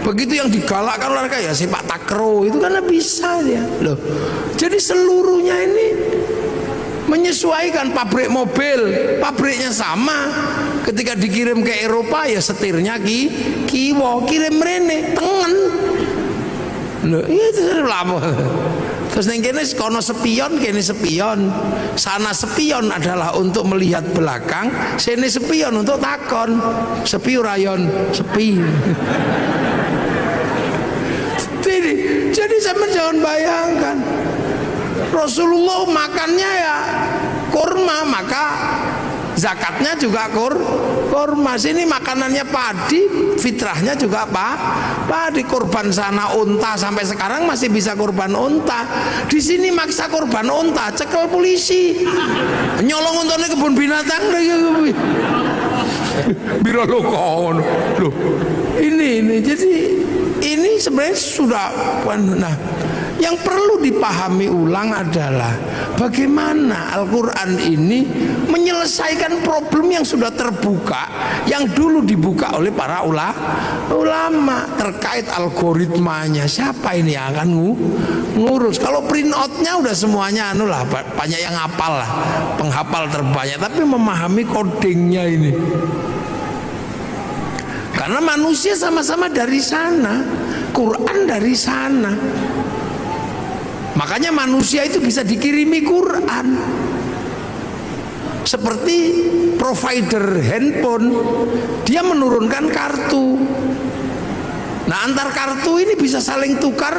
Begitu yang digalakkan olahraga ya sepak takraw itu karena bisa ya. Loh. Jadi seluruhnya ini menyesuaikan. Pabrik mobil, pabriknya sama. Ketika dikirim ke Eropa ya setirnya kiwo, kirim rene tengen. Loh, itu lama. Terus yang kene kono spion, kene spion. Sana spion adalah untuk melihat belakang, sini spion untuk takon. Sepi rayon, sepi. Jadi sama jangan bayangkan. Rasulullah makannya ya kurma, maka zakatnya juga kurma. Sini makanannya padi, fitrahnya juga padi. Kurban sana unta, sampai sekarang masih bisa kurban unta. Di sini maksa kurban unta, cekel polisi. Nyolong untanya kebun binatang biro lo kon. Loh, ini jadi ini sebenarnya sudah. Nah, yang perlu dipahami ulang adalah bagaimana Al-Quran ini menyelesaikan problem yang sudah terbuka, yang dulu dibuka oleh para ulama terkait algoritmanya. Siapa ini yang akan ngurus? Kalau print outnya udah semuanya banyak yang hafal lah, penghafal terbanyak, tapi memahami codingnya ini. Karena manusia sama-sama dari sana, Quran dari sana. Makanya manusia itu bisa dikirimi Quran. Seperti provider handphone, dia menurunkan kartu. Nah, antar kartu ini bisa saling tukar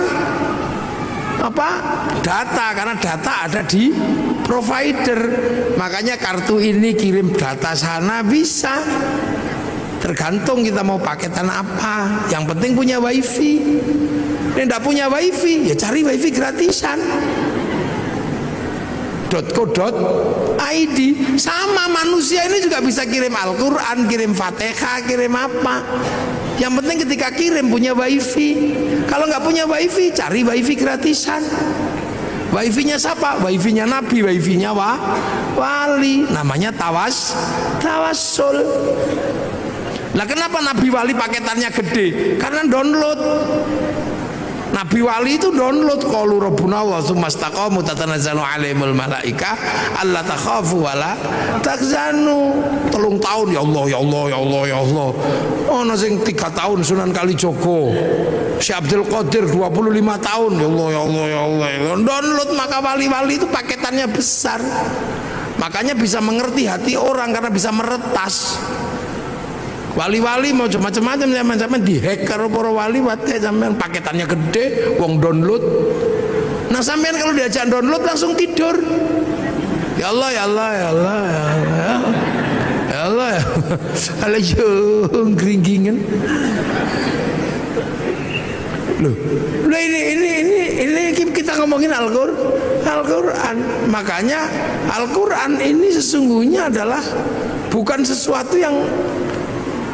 data, karena data ada di provider. Makanya kartu ini kirim data sana bisa. Tergantung kita mau paketan apa. Yang penting punya wifi. Yang tidak punya wifi ya cari wifi gratisan. .co.id. Sama manusia ini juga bisa kirim Al-Quran, kirim Fatihah, kirim apa. Yang penting ketika kirim punya wifi. Kalau nggak punya wifi cari wifi gratisan. Wifi-nya siapa? Wifi-nya Nabi, wifi-nya wali. Namanya tawassul. Nah, kenapa Nabi Wali paketannya gede? Karena download. Nabi Wali itu download. Qalu rabbuna wa tsumastaqamu tatanazzalu alaihimul malaika alla takhafu wala tahzanu. 3 tahun ya Allah ya Allah ya Allah ya Allah. Ono sing 3 tahun Sunan Kalijogo. Syekh Abdul Qadir 25 tahun ya Allah ya Allah ya Allah. Download, maka wali-wali itu paketannya besar. Makanya bisa mengerti hati orang karena bisa meretas. Wali-wali mau macam-macam zaman-zaman dihack karo para wali, wate sampean paketannya gede, wong download. Nah, sampean kalau diajak download langsung tidur. Ya Allah ya Allah ya Allah ya Allah. Ya Allah ya. Alayo gringgingan. Loh, ini kita ngomongin Al-Quran. Makanya Al-Quran ini sesungguhnya adalah bukan sesuatu yang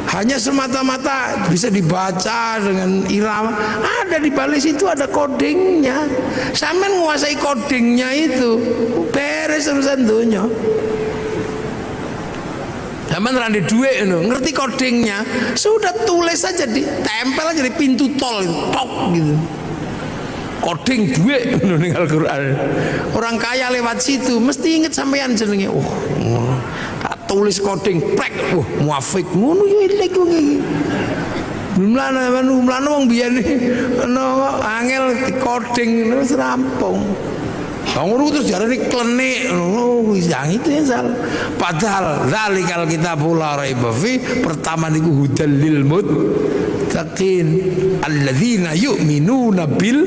hanya semata-mata bisa dibaca dengan irama. Ada di balik situ ada codingnya. Sampean menguasai codingnya itu, beres urusan dunia. Sampean randi duit ngerti codingnya, sudah tulis aja, ditempel aja di pintu tol itu, tok gitu. Coding duit ning Al-Qur'an. Orang kaya lewat situ mesti inget sampean jenenge. Oh, tak tulis coding prek, muafik ngono yo elek kok iki. Mlane wong biyen ana angel coding wis rampung. Ngono terus jarane klenik ngono yang itu yang salah. Padahal zalikal kitabul la raiba fi, pertama niku hudal lil muttaqin alladzina yu'minuna bil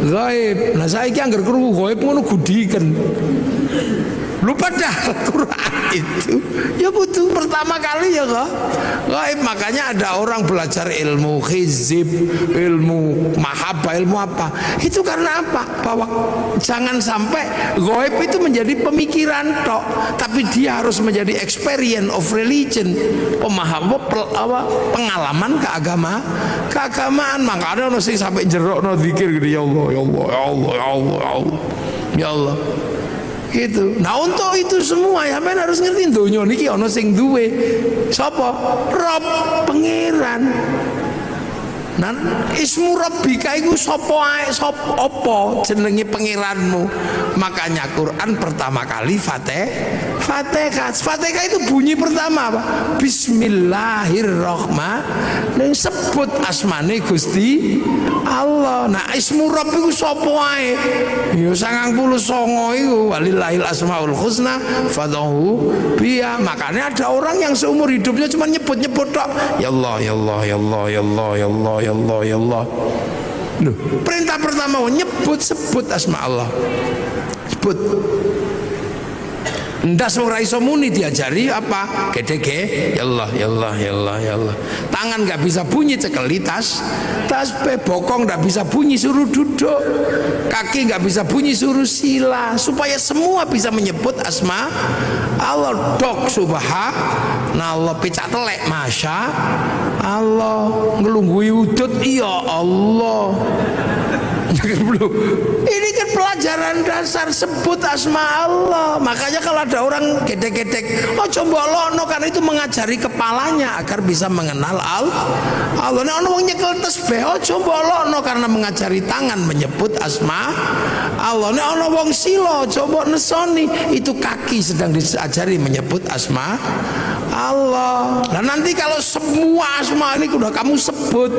ghaib. Nah saiki anggere krungu ghaib ngono gudiken. Lu padahal Quran itu ya butuh pertama kali ya kok gaib. Makanya ada orang belajar ilmu hizib, ilmu mahabbah, ilmu apa itu karena apa? Bahwa jangan sampai gaib itu menjadi pemikiran tok, tapi dia harus menjadi experience of religion, pemahaman, pengalaman keagamaan. Makanya ono sing sampai jerokno zikir gitu, ya Allah ya Allah ya Allah ya Allah ya Allah ya Allah gitu. Nah untuk itu semua ya men harus ngerti donya niki ana sing duwe sapa? Rob, pangeran. Nah ismu rabbika iku sapa ae, sapa apa jenenge pangeranmu. Makanya Quran pertama kali Fatihah. Fatihah itu bunyi pertama apa? Bismillahirrahmanirrahim. Sebut asmane Gusti Allah. Nah ismu rabb iku sapa ae? Ya 99 iku walillahil asmaul husna fad'uhu biha. Makanya ada orang yang seumur hidupnya cuma nyebut-nyebut tok. Ya Allah ya Allah ya Allah ya Allah ya Allah ya Allah ya Allah. Loh, perintah pertama sebut asma Allah. Sebut. Ndas ora iso muni diajari apa? Gede-gede ya Allah ya Allah ya Allah ya Allah. Tangan nggak bisa bunyi cekeli tas bokong nggak bisa bunyi suruh duduk, kaki nggak bisa bunyi suruh sila, supaya semua bisa menyebut asma Allah. Dok subhanallah, picak telek masya Allah, ngelunggui udut iya Allah. Ini kan pelajaran dasar, sebut asma Allah. Makanya kalau ada orang gedek-gedek, oh coba lono, karena itu mengajari kepalanya agar bisa mengenal Allah. Nah orang nyekel tasbih, oh coba lono, karena mengajari tangan menyebut asma Allah. Nah orang wong silo, coba nesoni, itu kaki sedang diajari menyebut asma Allah. Nah nanti kalau semua asma ini sudah kamu sebut,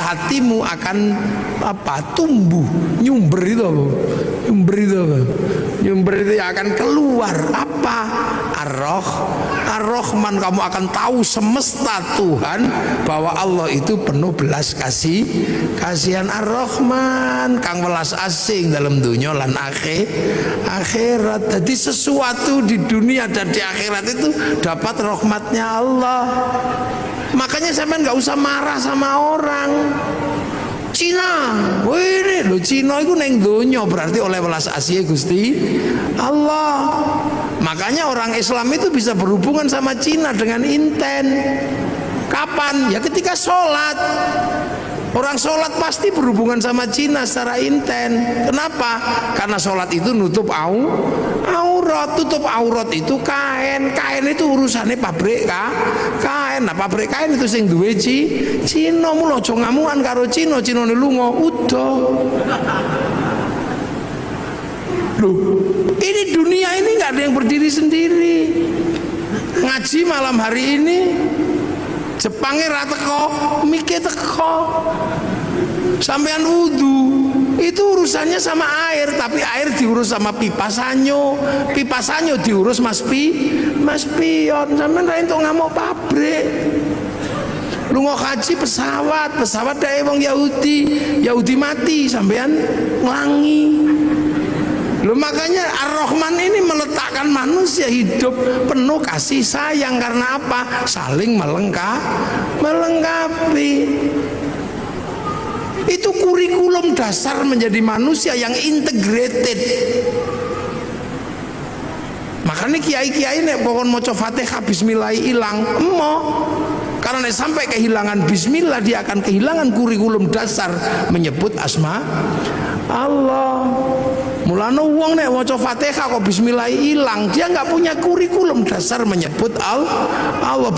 hatimu akan apa? Tumbuh, nyumber itu apa? Nyumber itu akan keluar apa? Ar-Rahman. Kamu akan tahu semesta Tuhan bahwa Allah itu penuh belas kasihan. Ar-Rahman kang welas asing dalam dunia lan akhirat. Jadi sesuatu di dunia dan di akhirat itu dapat rahmatnya Allah. Makanya sampean nggak usah marah sama orang. Cina, wih lo Cina itu neng donya, berarti oleh welas asih Gusti Allah. Makanya orang Islam itu bisa berhubungan sama Cina dengan inten. Kapan? Ya ketika sholat. Orang sholat pasti berhubungan sama Cina secara inten. Kenapa? Karena sholat itu nutup aurat. Tutup aurat itu kain. Kain itu urusannya pabrik kain. Nah pabrik kain itu sing duwe Cina. Mula aja ngamukan karo Cina ne lunga udah. Loh, ini dunia ini nggak ada yang berdiri sendiri. Ngaji malam hari ini Jepangnya rata kok, mikir teko. Sampean wudu itu urusannya sama air, tapi air diurus sama pipa sanyo diurus Mas Pion. Sampean ra entuk ngamuk pabrik. Lunga haji pesawat dae wong Yahudi mati sampean nglangi. Loh, makanya Ar-Rahman ini meletakkan manusia hidup penuh kasih sayang. Karena apa? Saling melengkapi. Itu kurikulum dasar menjadi manusia yang integrated. Makanya kiai-kiai nek pokon maca Fatihah bismillah ilang emo. Karena nek sampai kehilangan bismillah dia akan kehilangan kurikulum dasar menyebut asma Allah. Mulane wong nek maca Fatihah kok bismillah ilang, dia nggak punya kurikulum dasar menyebut Allah.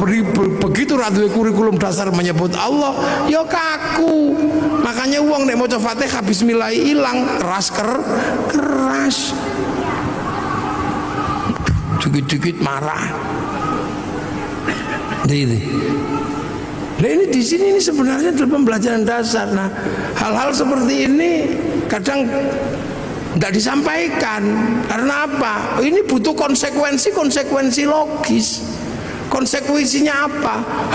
Begitu ra duwe kurikulum dasar menyebut Allah, ya kaku. Makanya wong nek maca Fatihah bismillah ilang, keras. Dikit-dikit marah. Nah ini di sini ini sebenarnya adalah pembelajaran dasar. Nah hal-hal seperti ini kadang tidak disampaikan karena apa? Ini butuh konsekuensi logis. Konsekuensinya apa?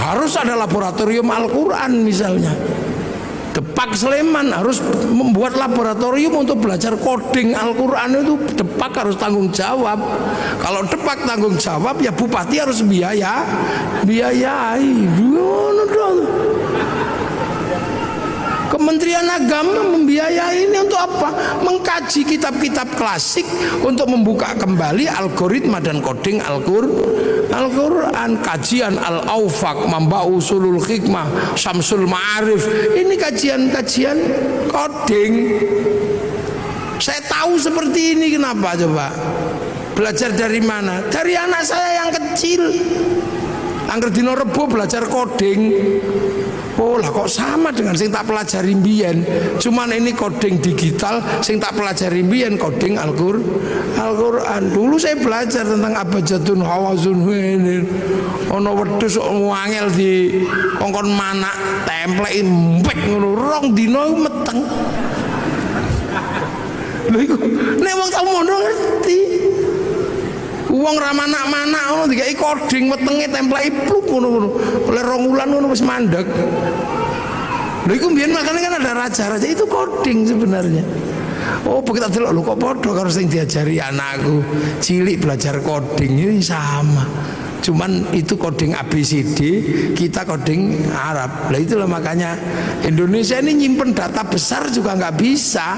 Harus ada laboratorium Al-Quran misalnya. Depak Sleman harus membuat laboratorium untuk belajar coding Al-Quran. Itu Depak harus tanggung jawab. Kalau Depak tanggung jawab, ya bupati harus biayai. Kementerian Agama membiayai ini untuk apa? Mengkaji kitab-kitab klasik untuk membuka kembali algoritma dan coding Al-Quran. Kajian Al-Aufaq, Mamba Usulul Hikmah, Syamsul Ma'arif. Ini kajian-kajian coding. Saya tahu seperti ini, kenapa coba? Belajar dari mana? Dari anak saya yang kecil. Angger dina Rebo belajar coding. Oh lah kok sama dengan sing tak pelajari mbiyen. Cuman ini coding digital, sing tak pelajari mbiyen coding Al-Quran. Dulu saya belajar tentang abjadun hawazun ini. Ono wedhus wangel di kongkon manak templeki mbek ngono rong dina meteng. Lha iku nek wong tau mono ngerti. Wong ra manak-manak ngono dikai coding wetenge templeki pluk ngono. Oleh 2 wulan ngono wis mandeg. Lha iku mbiyen makane kan ada raja-raja itu coding sebenarnya. Oh, begitu delok lho kok padha karo sing diajari anakku. Cilik belajar coding ini sama. Cuman itu coding ABCD, kita coding Arab. Lah itulah makanya Indonesia ini nyimpen data besar juga nggak bisa,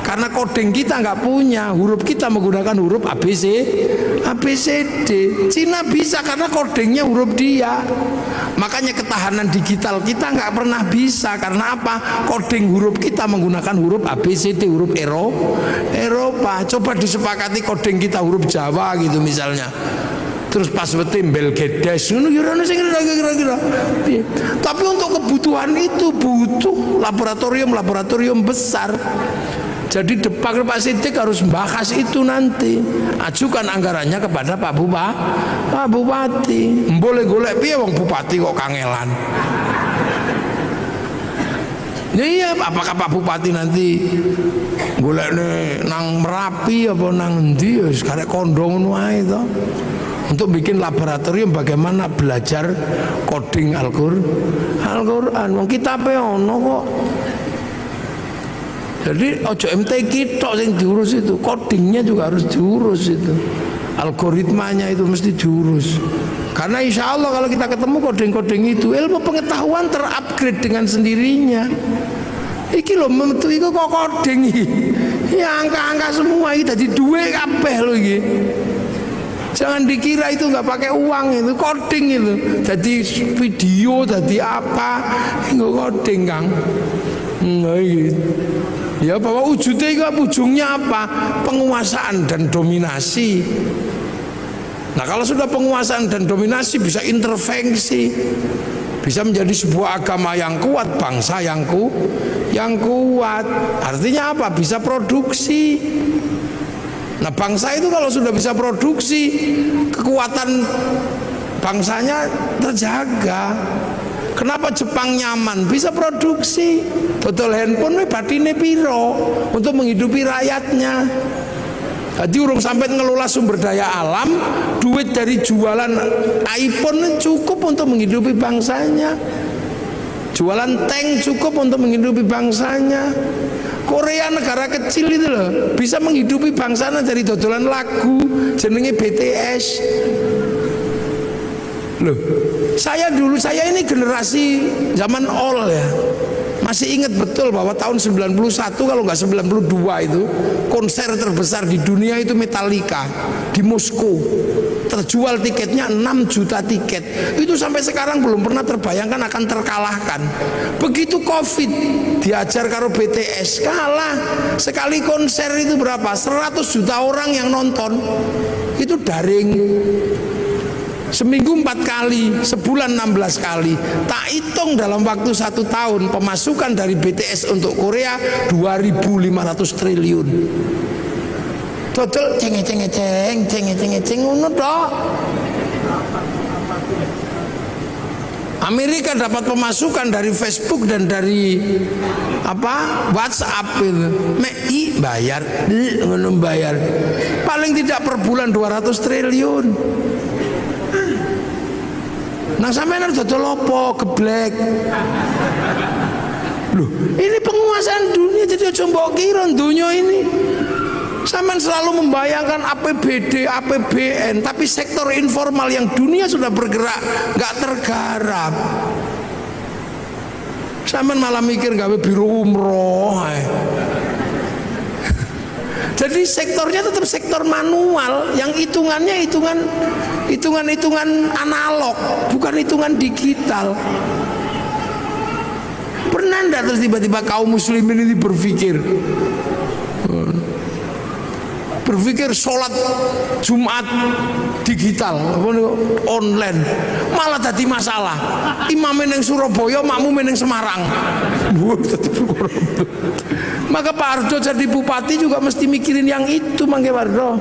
karena coding kita nggak punya. Huruf kita menggunakan huruf ABCD. Cina bisa karena codingnya huruf dia. Makanya ketahanan digital kita nggak pernah bisa, karena apa? Coding huruf kita menggunakan huruf ABCD, huruf Eropa. Coba disepakati coding kita huruf Jawa gitu misalnya. Terus pas betimbel gedes ngono kira-kira. Tapi untuk kebutuhan itu butuh laboratorium besar. Jadi Depak Pak Sidik harus bahas itu nanti. Ajukan anggarannya kepada Pak Bupati. Boleh golek piye wong bupati kok kangelan. Iya, apakah Pak Bupati nanti golek nang Merapi apa nang endi wis karek kondo ngono ae to. Untuk bikin laboratorium bagaimana belajar coding Al-Quran. Wong kitabe ono kok. Jadi ojo MTQ tok sing diurus itu, codingnya juga harus diurus itu. Algoritmanya itu mesti diurus. Karena insya Allah kalau kita ketemu coding-coding itu, ilmu pengetahuan terupgrade dengan sendirinya. Iki lho metu iku kok coding iki. Ya angka-angka semua iki dadi duwe kabeh lho iki. Jangan dikira itu nggak pakai uang, itu coding itu. Jadi video, jadi apa, itu coding Kang. Ya bahwa ujungnya apa? Penguasaan dan dominasi. Nah kalau sudah penguasaan dan dominasi bisa intervensi, bisa menjadi sebuah agama yang kuat, bangsa yang kuat. Artinya apa? Bisa produksi. Nah bangsa itu kalau sudah bisa produksi, kekuatan bangsanya terjaga. Kenapa Jepang nyaman? Bisa produksi. Total handphone batine piro untuk menghidupi rakyatnya. Jadi urung sampai ngelola sumber daya alam, duit dari jualan iPhone cukup untuk menghidupi bangsanya. Jualan tank cukup untuk menghidupi bangsanya. Korea negara kecil itu loh bisa menghidupi bangsanya dari dodolan lagu jenenge BTS. Loh, saya ini generasi zaman all ya. Masih ingat betul bahwa tahun 91 kalau nggak 92 itu konser terbesar di dunia itu Metallica di Moskow. Terjual tiketnya 6 juta tiket. Itu sampai sekarang belum pernah terbayangkan akan terkalahkan. Begitu Covid diajar karo BTS, kalah. Sekali konser itu berapa? 100 juta orang yang nonton. Itu daring. Seminggu 4 kali, sebulan 16 kali. Tak hitung dalam waktu 1 tahun pemasukan dari BTS untuk Korea 2.500 triliun. Total ceng ngono tok. Amerika dapat pemasukan dari Facebook dan dari WhatsApp itu. Bayar, ngono bayar. Paling tidak per bulan 200 triliun. Nah sampeyan dodol apa geblek? Loh, ini penguasaan dunia, jadi aja mbok kira dunia ini. Sampeyan selalu membayangkan APBD, APBN, tapi sektor informal yang dunia sudah bergerak nggak tergarap. Sampeyan malah mikir gawe biro umroh. Jadi sektornya tetap sektor manual, yang hitungannya hitungan analog, bukan hitungan digital. Pernah enggak terus tiba-tiba kaum muslimin ini berpikir sholat Jumat digital online malah tadi masalah. Imam yang Surabaya, makmum yang Semarang. Maka Pak Ardo jadi bupati juga mesti mikirin yang itu, Mangke Wardo.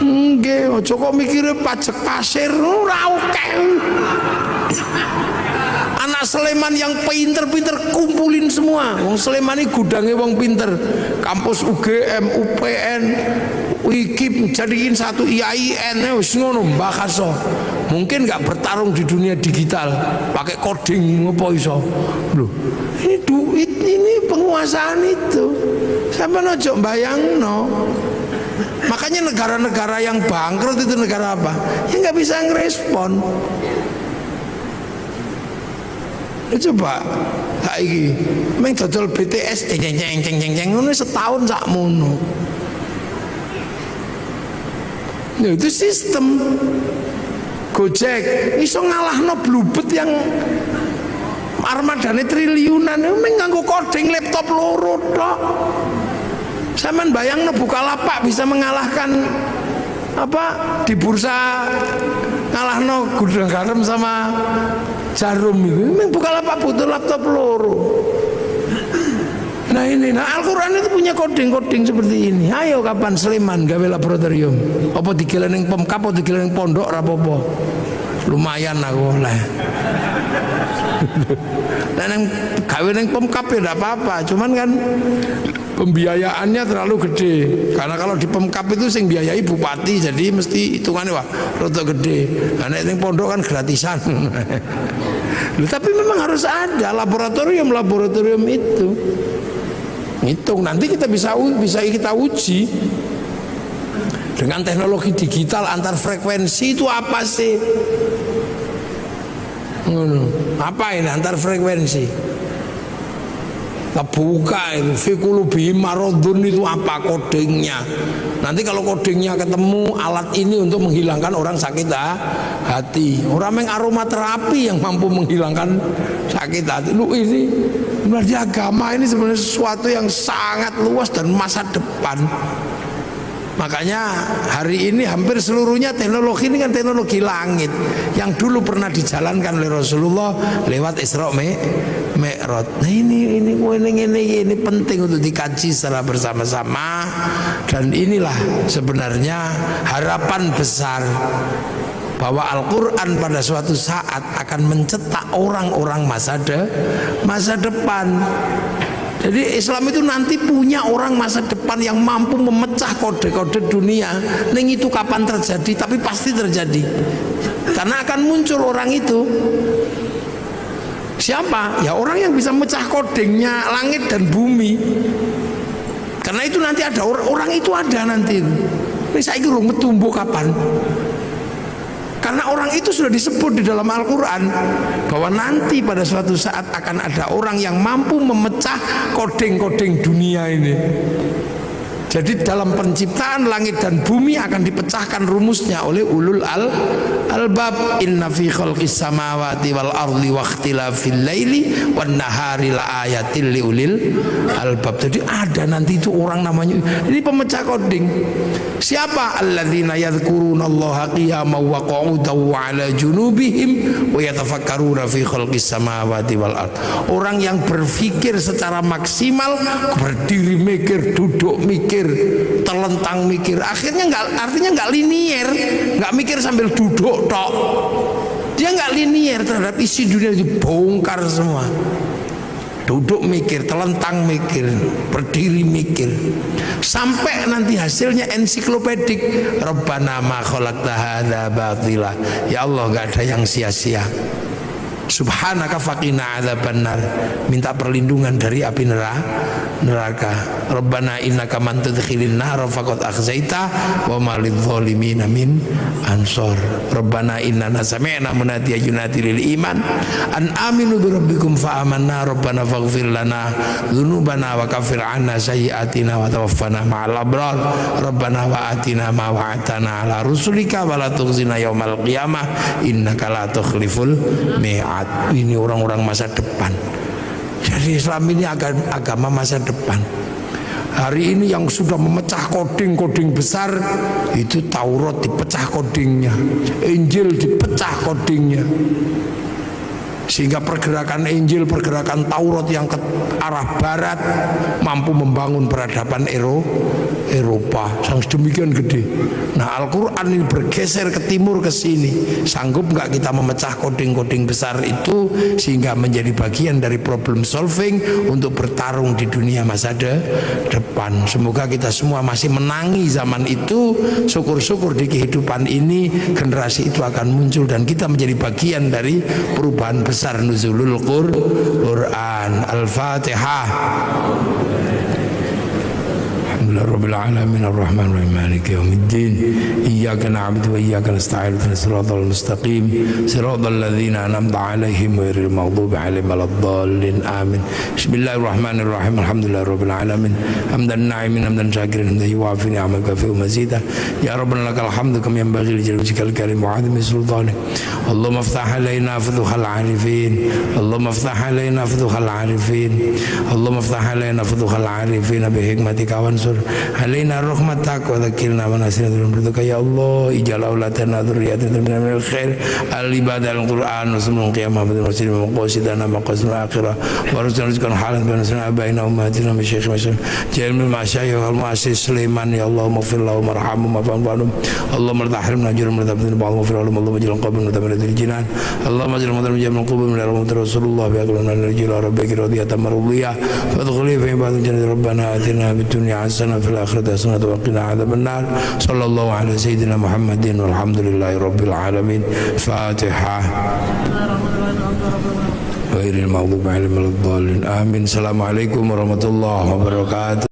Nggih, aja kok mikirin pajak pasir ora oke. Anak Sleman yang pinter-pinter kumpulin semua. Wong Sleman ini gudangnya wong pinter. Kampus UGM, UPN, UIKIP jadiin satu IAIN, wis ngono mbakaso. Mungkin nggak bertarung di dunia digital, pakai coding apa iso. Loh, ini penguasaan itu. Sampai nojo bayangno. Makanya negara-negara yang bangkrut itu negara apa? Ya nggak bisa ngerespon. Coba saiki meng dodol BTS ceng ngono setahun sakmono. Ya itu sistem. Gojek iso ngalahno Bluebird yang armadane triliunan meng nganggo coding laptop loro tok. Sampeyan bayangno Bukalapak bisa mengalahkan di bursa ngalahno gudang garam sama Jarum itu. Memang Bukalapak butuh laptop loro. Nah ini, Al-Quran itu punya coding-coding seperti ini. Ayo kapan Sleman gawe laboratorium? Apa digawe ning Pemkap, apa digawe ning pondok ra apa-apa. Lumayan aku lah. Nah nang gawe ning Pemkap ya enggak apa-apa, cuman kan pembiayaannya terlalu gede. Karena kalau di Pemkap itu sing biayai bupati, jadi mesti hitungannya wah rada gede. Nah nek ning pondok kan gratisan. Tapi memang harus ada laboratorium itu. Hitung nanti kita bisa kita uji dengan teknologi digital antar frekuensi itu apa sih? Apa ini antar frekuensi? Kita buka itu fikulubi marodun itu apa kodingnya. Nanti kalau kodingnya ketemu alat ini untuk menghilangkan orang sakit hati. Orang yang aromaterapi yang mampu menghilangkan sakit hati. Lu ini berarti agama ini sebenarnya sesuatu yang sangat luas dan masa depan. Makanya hari ini hampir seluruhnya teknologi ini kan teknologi langit yang dulu pernah dijalankan oleh Rasulullah lewat Isra Mi'raj. Nah ini penting untuk dikaji secara bersama-sama, dan inilah sebenarnya harapan besar bahwa Al-Quran pada suatu saat akan mencetak orang-orang masa depan. Jadi Islam itu nanti punya orang masa depan yang mampu memecah kode-kode dunia. Neng itu kapan terjadi? Tapi pasti terjadi. Karena akan muncul orang itu. Siapa? Ya orang yang bisa memecah kodenya langit dan bumi. Karena itu nanti ada orang itu ada nanti. Ini saya kira tumbuh kapan? Karena orang itu sudah disebut di dalam Al-Quran bahwa nanti pada suatu saat akan ada orang yang mampu memecah koding-koding dunia ini. Jadi dalam penciptaan langit dan bumi akan dipecahkan rumusnya oleh ulul albab. Inna fi khalqis samawati wal ardi wa ikhtilafil laili wan nahari la ayatil liulil albab. Jadi ada nanti itu orang namanya ini pemecah koding. Siapa? Alladzina yadhkurunallaha qiyaman wa qu'udan wa 'ala junubihim wa yatafakkaruna fi khalqis samawati wal ard. Orang yang berpikir secara maksimal, berdiri mikir, duduk mikir, terlentang mikir, akhirnya artinya nggak linier, nggak mikir sambil duduk tok. Dia nggak linier terhadap isi dunia, dibongkar semua. Duduk mikir, telentang mikir, berdiri mikir, sampai nanti hasilnya ensiklopedik. Rabbana ma khalaqta hadza batila. Ya Allah, nggak ada yang sia-sia. Subhanaka faqina adzabannar. Minta perlindungan dari api neraka. Rabbana innaka man tudkhilin nar faqad akhzaita wa ma lidh-dhalimin min ansor. Rabbana innana sami'na munadiyan yunadi lil iman an aminu bi rabbikum fa amanna. Rabbana faghfir lana dzunubana wa kaffir 'anna sayyi'atina wa tawaffana ma'al abrar. Rabbana wa atina ma wa'adtana 'ala rusulika wa la tukhzina yaumal qiyamah innaka la tukhliful mi'ad. Ini orang-orang masa depan. Jadi Islam ini agama masa depan. Hari ini yang sudah memecah koding-koding besar itu Taurat dipecah kodingnya, Injil dipecah kodingnya, sehingga pergerakan Injil, pergerakan Taurat yang ke arah barat mampu membangun peradaban Eropa yang sedemikian gede. Nah, Al-Quran ini bergeser ke timur, ke sini. Sanggup nggak kita memecah koding-koding besar itu sehingga menjadi bagian dari problem solving untuk bertarung di dunia masa depan. Semoga kita semua masih menangi zaman itu. Syukur-syukur di kehidupan ini generasi itu akan muncul dan kita menjadi bagian dari perubahan besar nuzulul Quran. Al-Fatihah. Rabbil alamin arrahman arrahim maliki yaumiddin iyyaka na'budu wa iyyaka nasta'in ihdinas siratal mustaqim siratal ladzina an'amta 'alaihim ghairil maghdubi 'alaihim waladdallin amin. Bismillahirrahmanirrahim. Alhamdulillahi rabbil alamin hamdan na'imin hamdan syakirin hamdan yuwafi ni'amaka fi mazida ya rabbana lakal hamdu kama yanbaghi li jalali wajhikal karim wa 'azimi sultanik. Allahumma iftah 'alaina futuhal 'arifin. Allahumma iftah 'alaina futuhal 'arifin. Allahumma iftah 'alaina futuhal 'arifin bi hikmatika wansur alaina rahmatak wa dzakirna wa nasina dzurriyyatika ya Allah ij'al auladana dzurriyyatan minal khair al ibadal Qur'an wa sunnah qiyamah wa rasul maqasidana maqasid akhirah wa rasul rizqan halan wa nasna baina ummatina bi syekh masyayikh jamil masyayikh al muassis Sulaiman ya Allah maghfir lahu marhamhum wa fa'anhum Allahumma la tahrimna ajrahum wa la tabdil ba'dhum fi al Allahumma ij'al qabrana tabaradil jinan Allahumma ij'al madran jamil qubur min rahmat Rasulullah bi aqlana najil rabbika radiyatan mardiyah wa adkhilna fi ibadil jannati rabbana atina bid dunya hasanah fil akhirati hasanah wa qina adzabannar. Sallallahu ala sayyidina Muhammadin walhamdulillahi rabbil alamin. Fatihah. Ghairil maghdubi 'alaihim waladdallin. Amin. Assalamualaikum warahmatullahi wabarakatuh.